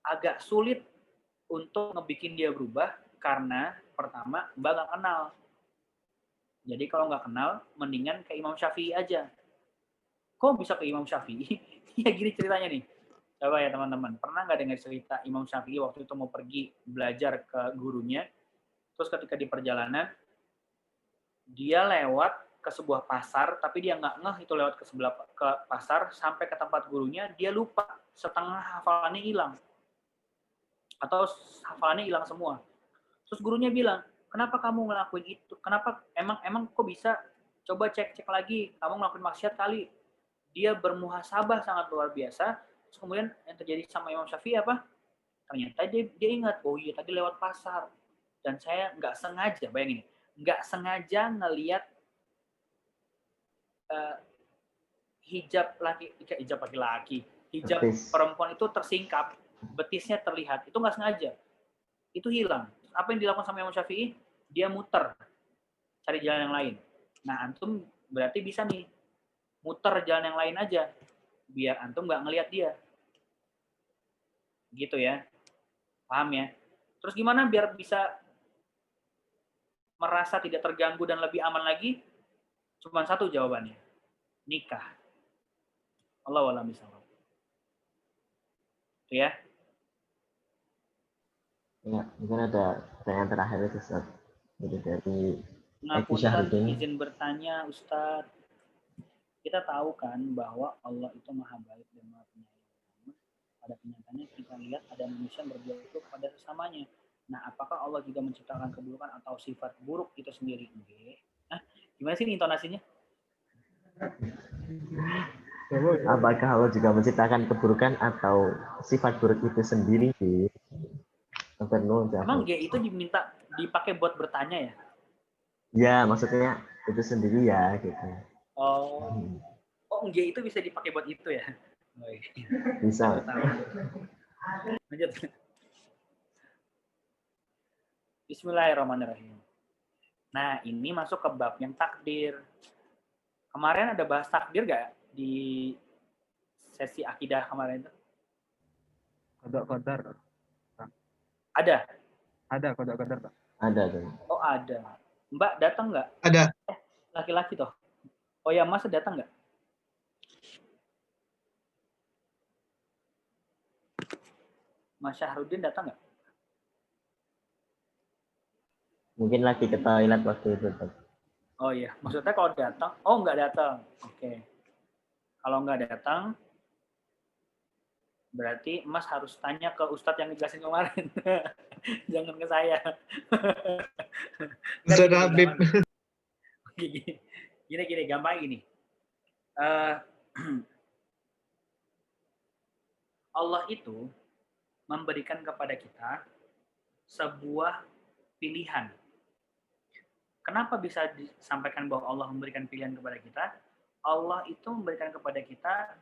Agak sulit untuk ngebikin dia berubah karena pertama, Mbak nggak kenal. Jadi kalau nggak kenal, mendingan ke Imam Syafi'i aja. Kok bisa ke Imam Syafi'i? Ya gini ceritanya nih. Coba ya teman-teman, pernah nggak dengar cerita Imam Syafi'i waktu itu mau pergi belajar ke gurunya, terus ketika di perjalanan, dia lewat ke sebuah pasar, tapi dia nggak ngeh itu lewat ke pasar, sampai ke tempat gurunya, dia lupa, setengah hafalannya hilang. Atau hafalannya hilang semua. Terus gurunya bilang, kenapa kamu ngelakuin itu? Kenapa, emang kok bisa? Coba cek lagi, kamu ngelakuin maksiat kali. Dia bermuhasabah sangat luar biasa. Terus kemudian yang terjadi sama Imam Syafi'i apa? Ternyata dia ingat, oh iya tadi lewat pasar. Dan saya nggak sengaja, bayangin, nggak sengaja ngelihat hijab laki-laki, hijab perempuan itu tersingkap, betisnya terlihat. Itu nggak sengaja. Itu hilang. Apa yang dilakukan sama Imam Syafi'i? Dia muter, cari jalan yang lain. Nah, antum berarti bisa nih, muter jalan yang lain aja, biar antum nggak ngelihat dia. Gitu ya. Paham ya? Terus gimana biar bisa merasa tidak terganggu dan lebih aman lagi? Cuma satu jawabannya. Nikah. Allahu a'lam bishawab. Itu ya. Ya, mungkin ada pertanyaan terakhir itu, Ustaz. Jadi dari Ngapunten, izin bertanya, Ustadz. Kita tahu kan bahwa Allah itu maha baik dan maha penyayang. Namun, pada kenyataannya kita lihat ada manusia yang berbuat buruk pada sesamanya. Nah, apakah Allah juga menciptakan keburukan atau sifat buruk itu sendiri? Gimana sih intonasinya? Apakah Allah juga menciptakan keburukan atau sifat buruk itu sendiri? Emang G itu dipakai buat bertanya ya? Ya, maksudnya itu sendiri ya, gitu. Oh, G itu bisa dipakai buat itu ya? Bisa. Lanjut. Bismillahirrahmanirrahim. Nah, ini masuk ke bab yang takdir. Kemarin ada bahas takdir nggak di sesi akidah kemarin itu? Qadar. Ada? Ada qadar, Pak. Ada tuh. Oh, ada. Mbak datang nggak? Ada. Laki-laki toh. Oh ya, Mas datang nggak? Mas Syahrudin datang nggak? Mungkin lagi ke toilet waktu itu. Oh iya, maksudnya kalau datang, oh nggak datang. Oke. Kalau nggak datang, berarti Mas harus tanya ke Ustadz yang dijelasin kemarin. Jangan ke saya. Ustadz Habib. Gini, gampang gini. Allah itu memberikan kepada kita sebuah pilihan. Kenapa bisa disampaikan bahwa Allah memberikan pilihan kepada kita? Allah itu memberikan kepada kita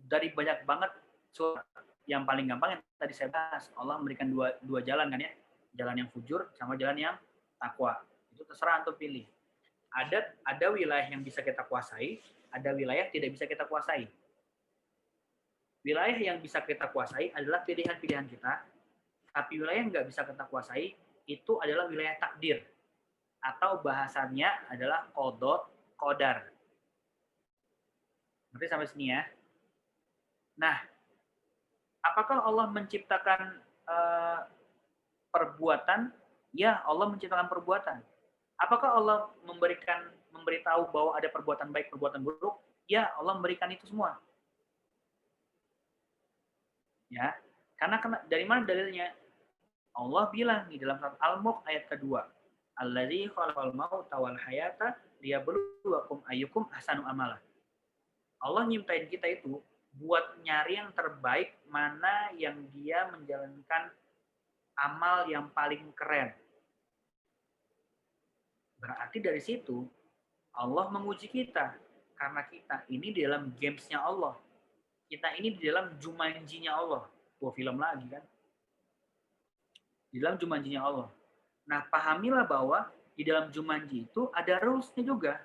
dari banyak banget surat. Yang paling gampang yang tadi saya bahas, Allah memberikan dua jalan kan ya, jalan yang fujur sama jalan yang takwa. Itu terserah untuk pilih. Ada wilayah yang bisa kita kuasai, ada wilayah yang tidak bisa kita kuasai. Wilayah yang bisa kita kuasai adalah pilihan-pilihan kita, tapi wilayah yang nggak bisa kita kuasai itu adalah wilayah takdir, atau bahasannya adalah qada, qadar. Ngerti sampai sini ya? Nah, apakah Allah menciptakan perbuatan? Ya, Allah menciptakan perbuatan. Apakah Allah memberitahu bahwa ada perbuatan baik, perbuatan buruk? Ya, Allah memberikan itu semua. Ya, karena dari mana dalilnya? Allah bilang di dalam surat Al-Mulk ayat kedua, Allazi khalaqal mauta wal hayata liyabluwakum ayyukum ahsanu amala. Allah nyiptain kita itu buat nyari yang terbaik, mana yang dia menjalankan amal yang paling keren. Berarti dari situ Allah menguji kita. Karena kita ini di dalam games-nya Allah. Kita ini di dalam Jumanji-nya Allah. Wah, film lagi kan. Di dalam Jumanji-nya Allah. Nah, pahamilah bahwa di dalam Jumanji itu ada rules-nya juga.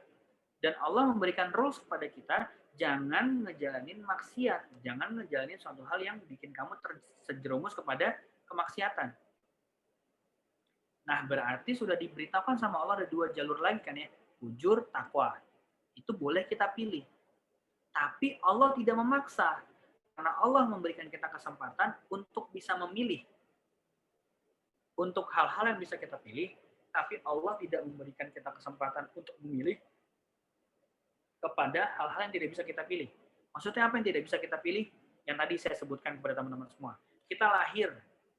Dan Allah memberikan rules kepada kita, jangan ngejalanin maksiat. Jangan ngejalanin suatu hal yang bikin kamu terjerumus kepada kemaksiatan. Nah, berarti sudah diberitakan sama Allah ada 2 jalur lagi kan ya. Fujur, takwa. Itu boleh kita pilih. Tapi Allah tidak memaksa. Karena Allah memberikan kita kesempatan untuk bisa memilih. Untuk hal-hal yang bisa kita pilih, tapi Allah tidak memberikan kita kesempatan untuk memilih kepada hal-hal yang tidak bisa kita pilih. Maksudnya apa yang tidak bisa kita pilih? Yang tadi saya sebutkan kepada teman-teman semua. Kita lahir,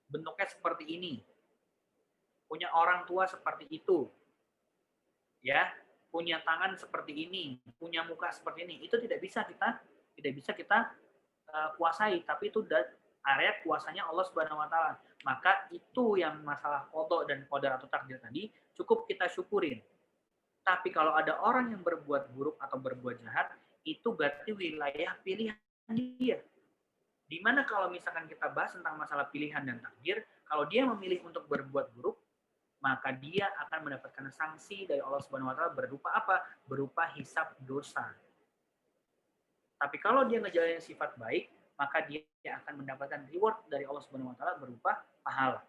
bentuknya seperti ini. Punya orang tua seperti itu, ya, punya tangan seperti ini, punya muka seperti ini, itu tidak bisa kita kuasai, tapi itu area kuasanya Allah Subhanahu Wa Taala. Maka itu yang masalah qada dan qadar atau takdir tadi cukup kita syukurin. Tapi kalau ada orang yang berbuat buruk atau berbuat jahat, itu berarti wilayah pilihan dia. Dimana kalau misalkan kita bahas tentang masalah pilihan dan takdir, kalau dia memilih untuk berbuat buruk, maka dia akan mendapatkan sanksi dari Allah Subhanahu Wa Taala berupa apa? Berupa hisab dosa. Tapi kalau dia ngejalanin sifat baik, maka dia akan mendapatkan reward dari Allah Subhanahu Wa Taala berupa pahala.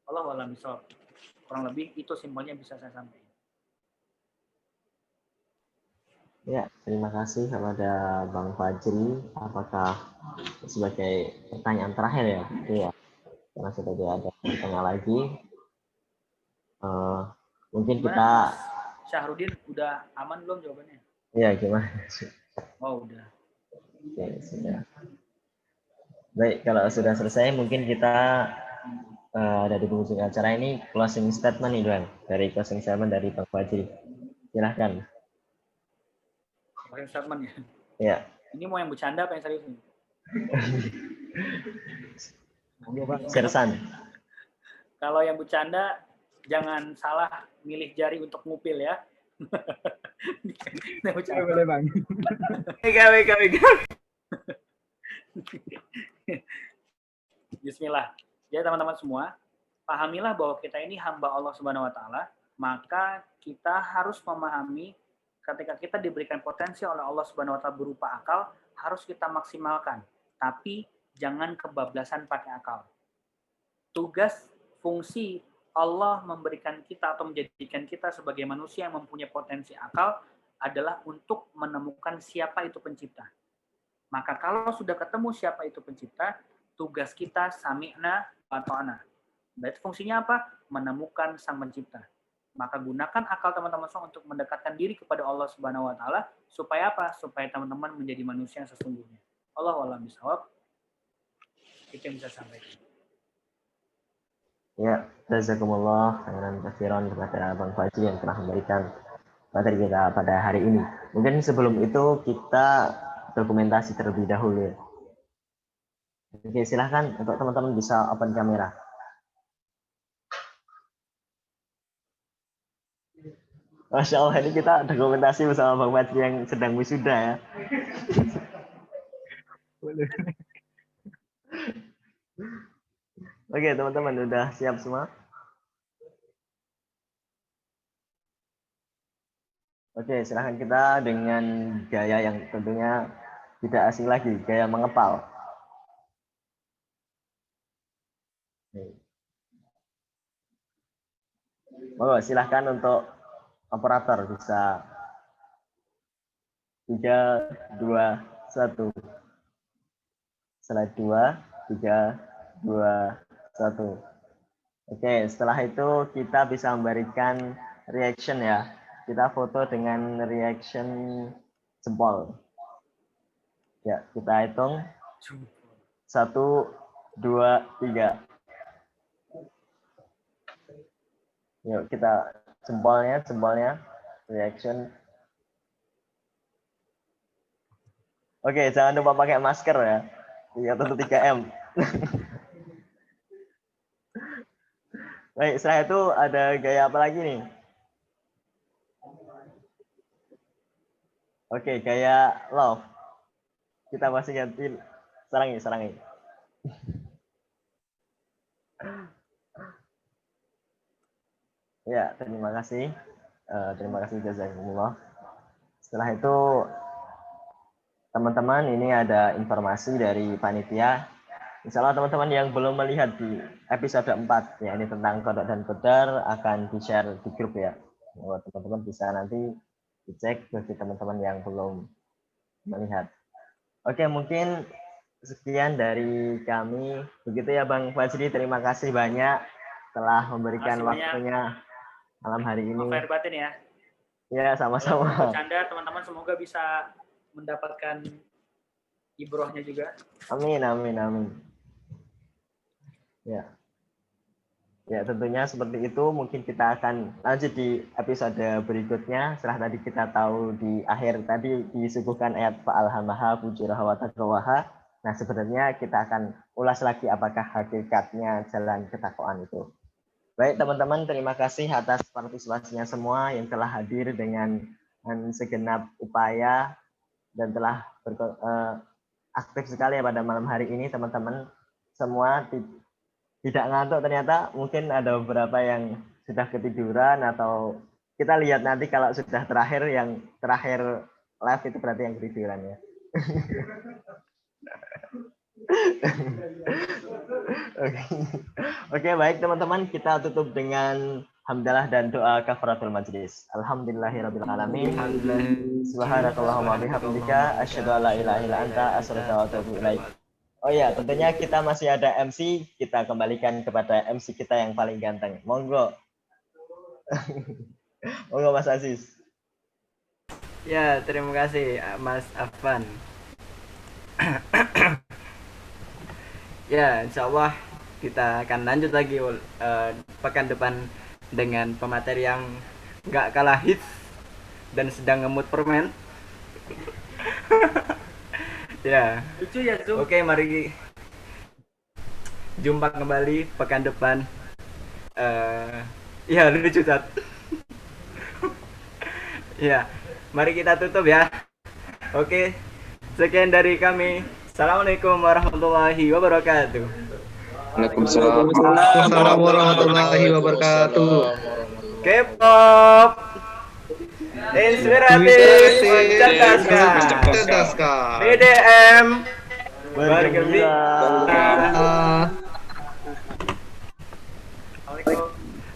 Allahu a'lam bishawab. Kurang lebih itu simpelnya bisa saya sampaikan. Ya, terima kasih kepada Bang Fajri. Apakah sebagai pertanyaan terakhir ya? Iya. Karena sudah tidak ada pertanyaan lagi. Mungkin Gimana, kita... Mas Syahrudin, udah aman belum jawabannya? Iya, gimana? Oh, udah. Oke, sudah. Baik, kalau sudah selesai, mungkin kita ada di penghujung acara ini closing statement nih, Duan. Dari closing statement dari Bang Fajri. Silahkan. Closing statement ya? Ya. Ini mau yang bercanda apa yang serius nih? Sersan. Kalau yang bercanda, jangan salah milih jari untuk ngupil ya. Boleh Bang. Bismillah. Jadi teman-teman semua, pahamilah bahwa kita ini hamba Allah Subhanahu Wa Taala, maka kita harus memahami ketika kita diberikan potensi oleh Allah Subhanahu Wa Taala berupa akal, harus kita maksimalkan. Tapi jangan kebablasan pakai akal. Tugas, fungsi Allah memberikan kita atau menjadikan kita sebagai manusia yang mempunyai potensi akal adalah untuk menemukan siapa itu pencipta. Maka kalau sudah ketemu siapa itu pencipta, tugas kita sami'na wa ta'na. Berarti fungsinya apa? Menemukan sang pencipta. Maka gunakan akal teman-teman semua untuk mendekatkan diri kepada Allah Subhanahu Wa Taala supaya apa? Supaya teman-teman menjadi manusia yang sesungguhnya. Allahu a'lam bishawab. Itu yang bisa sampaikan. Ya, jazakumullah khairan katsiran kepada Bang Fajri yang telah memberikan materi kita pada hari ini. Mungkin sebelum itu kita dokumentasi terlebih dahulu. Oke, silahkan untuk teman-teman bisa open kamera. Masya Allah, ini kita dokumentasi bersama Bang Fajri yang sedang wisuda ya. Oke, teman-teman udah siap semua? Oke, silahkan kita dengan gaya yang tentunya tidak asing lagi, gaya mengepal. Oh, silahkan untuk operator bisa 3, 2, 1. Slide 2, 3, 2, 1. Oke, setelah itu kita bisa memberikan reaction ya. Kita foto dengan reaction jempol. Ya, kita hitung. 1, 2, 3. Yuk, kita jempolnya, reaction. Oke, jangan lupa pakai masker ya. 3M. Baik, setelah itu ada gaya apa lagi nih? Oke, gaya love. Kita masih ganti sarangi. Ya, terima kasih. Terima kasih jazakumullah. Setelah itu teman-teman, ini ada informasi dari panitia. Insya Allah teman-teman yang belum melihat di episode 4, ya ini tentang kodok dan kodar akan di-share di grup ya. Teman-teman bisa nanti dicek bagi teman-teman yang belum melihat. Oke, mungkin sekian dari kami. Begitu ya Bang Fajri, terima kasih banyak telah memberikan waktunya malam hari ini. Fair batin ya. Ya, sama-sama. Bercanda teman-teman, semoga bisa mendapatkan ibrohnya juga. Amin. Ya, tentunya seperti itu. Mungkin kita akan lanjut di episode berikutnya. Setelah tadi kita tahu di akhir tadi disuguhkan ayat fa'alhamaha fujuraha wa taqwaha. Nah, sebenarnya kita akan ulas lagi apakah hakikatnya jalan ketakwaan itu. Baik teman-teman, terima kasih atas partisipasinya semua yang telah hadir dengan segenap upaya dan telah aktif sekali ya pada malam hari ini teman-teman. Semua tidak ngantuk ternyata, mungkin ada beberapa yang sudah ketiduran atau kita lihat nanti kalau sudah terakhir, yang terakhir live itu berarti yang ketiduran ya. Oke, baik teman-teman, kita tutup dengan hamdalah dan doa kafaratul majlis. Alhamdulillahirabbil alamin. Subhanakallahumma bihamdika asyhadu an la ilaha illa anta astaghfiruka wa atubu ilaik. Oh ya, tentunya kita masih ada MC, kita kembalikan kepada MC kita yang paling ganteng. Monggo. Monggo Mas Aziz. Ya, terima kasih Mas Afan. Ya, insya Allah kita akan lanjut lagi pekan depan dengan pemateri yang nggak kalah hits dan sedang ngemut permen. Ya. Lucu ya, Zoom. Oke, mari jumpa kembali pekan depan. Ya, lucu Tat. Ya, mari kita tutup ya. Oke, sekian dari kami. Assalamualaikum warahmatullahi wabarakatuh. Waalaikumsalam warahmatullahi wabarakatuh. K-pop inspiratif, mencerdaskan. BDM bergembira.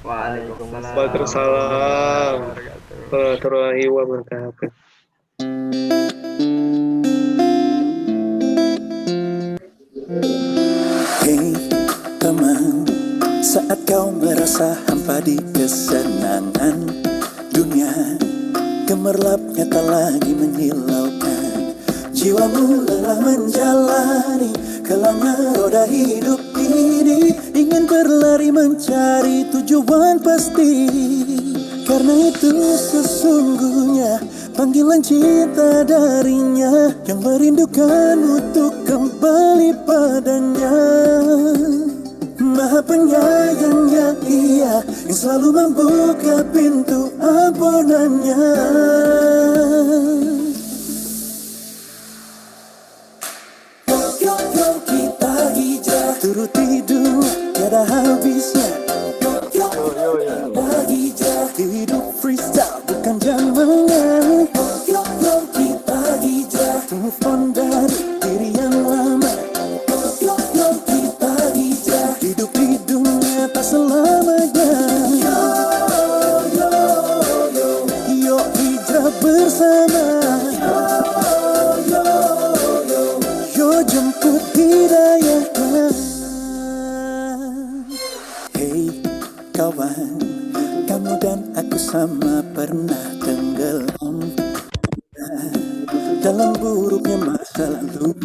Waalaikumsalam warahmatullahi wabarakatuh. Hei teman, saat kau merasa hampa di kesenangan dunia, gemerlapnya tak lagi menyilaukan jiwamu, lelah menjalani kelana roda hidup ini, ingin berlari mencari tujuan pasti. Karena itu sesungguhnya panggilan cinta darinya yang merindukan untuk kembali padanya. Maha penyayangnya ia yang selalu membuka pintu ampunannya. Yuk kita hijrah turut hidup tiada habisnya. Hidup freestyle bukan zamannya. Yuk kita hijrah move on dari diri yang lama. Yuk kita hijrah hidup di dunia tak selamanya. Yo hijrah bersama. Yo jemput hidayah. Hey kawan, kamu dan aku sama pernah tenggelam dalam buruknya masa lalu.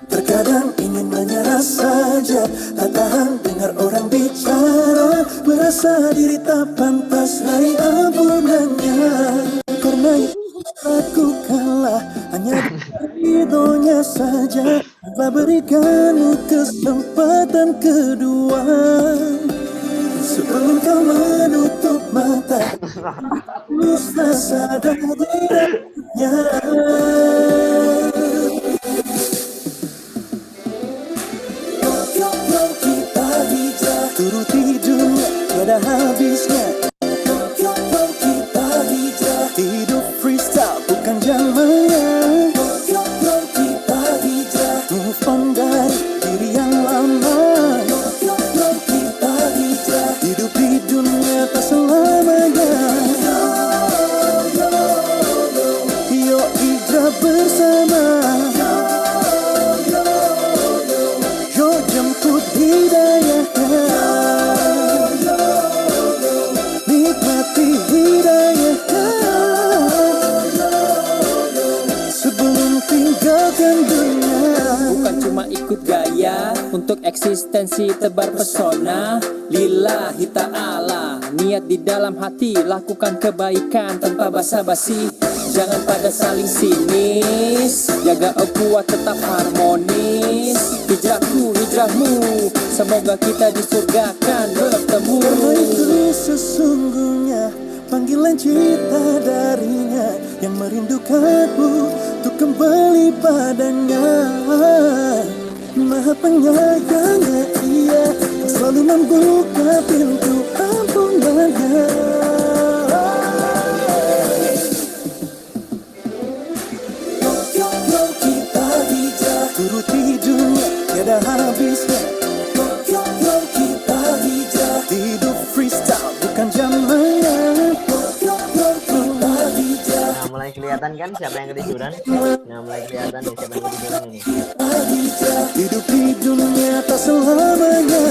Terkadang ingin menyerah saja, tak tahan dengar orang bicara, merasa diri tak pantas raih ampunannya. Karena aku kalah hanya ridhonya saja, telah berikanmu kesempatan kedua. Sebelum kau menutup mata, haruslah sadar dirinya. Kita hijrah, turuti dunia, tiada habisnya. Kita hijrah, hidup freestyle bukan zamannya. Kita hijrah, move on dari diri yang lama. Kita hijrah, hidup di dunia tak selamanya. Yo hijrah bersama. Yo jemput hidayah. Nikmati hidayah sebelum tinggalkan dunia. Bukan cuma ikut gaya untuk eksistensi tebar pesona. Lillahi ta'ala, niat di dalam hati, lakukan kebaikan tanpa basa-basi. Jangan pada saling sinis, jaga ukhuwah tetap harmonis. Hijrahku, hijrahmu, semoga kita disurgakan bertemu. Karena itu sesungguhnya panggilan cinta darinya yang merindukanmu untuk kembali padanya. Maha penyayangnya Ia, selalu membuka pintu ampunannya. Kita hijrah, turuti dunia, tiada habisnya. Kita hijrah, hidup freestyle bukan zamannya. Nah, mulai kelihatan kan siapa yang ketiduran? Nah, mulai kelihatan nih siapa yang ketiduran ini. Hidup di dunia tak selamanya.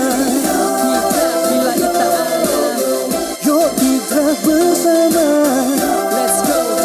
Yo hijrah bersama. Let's go.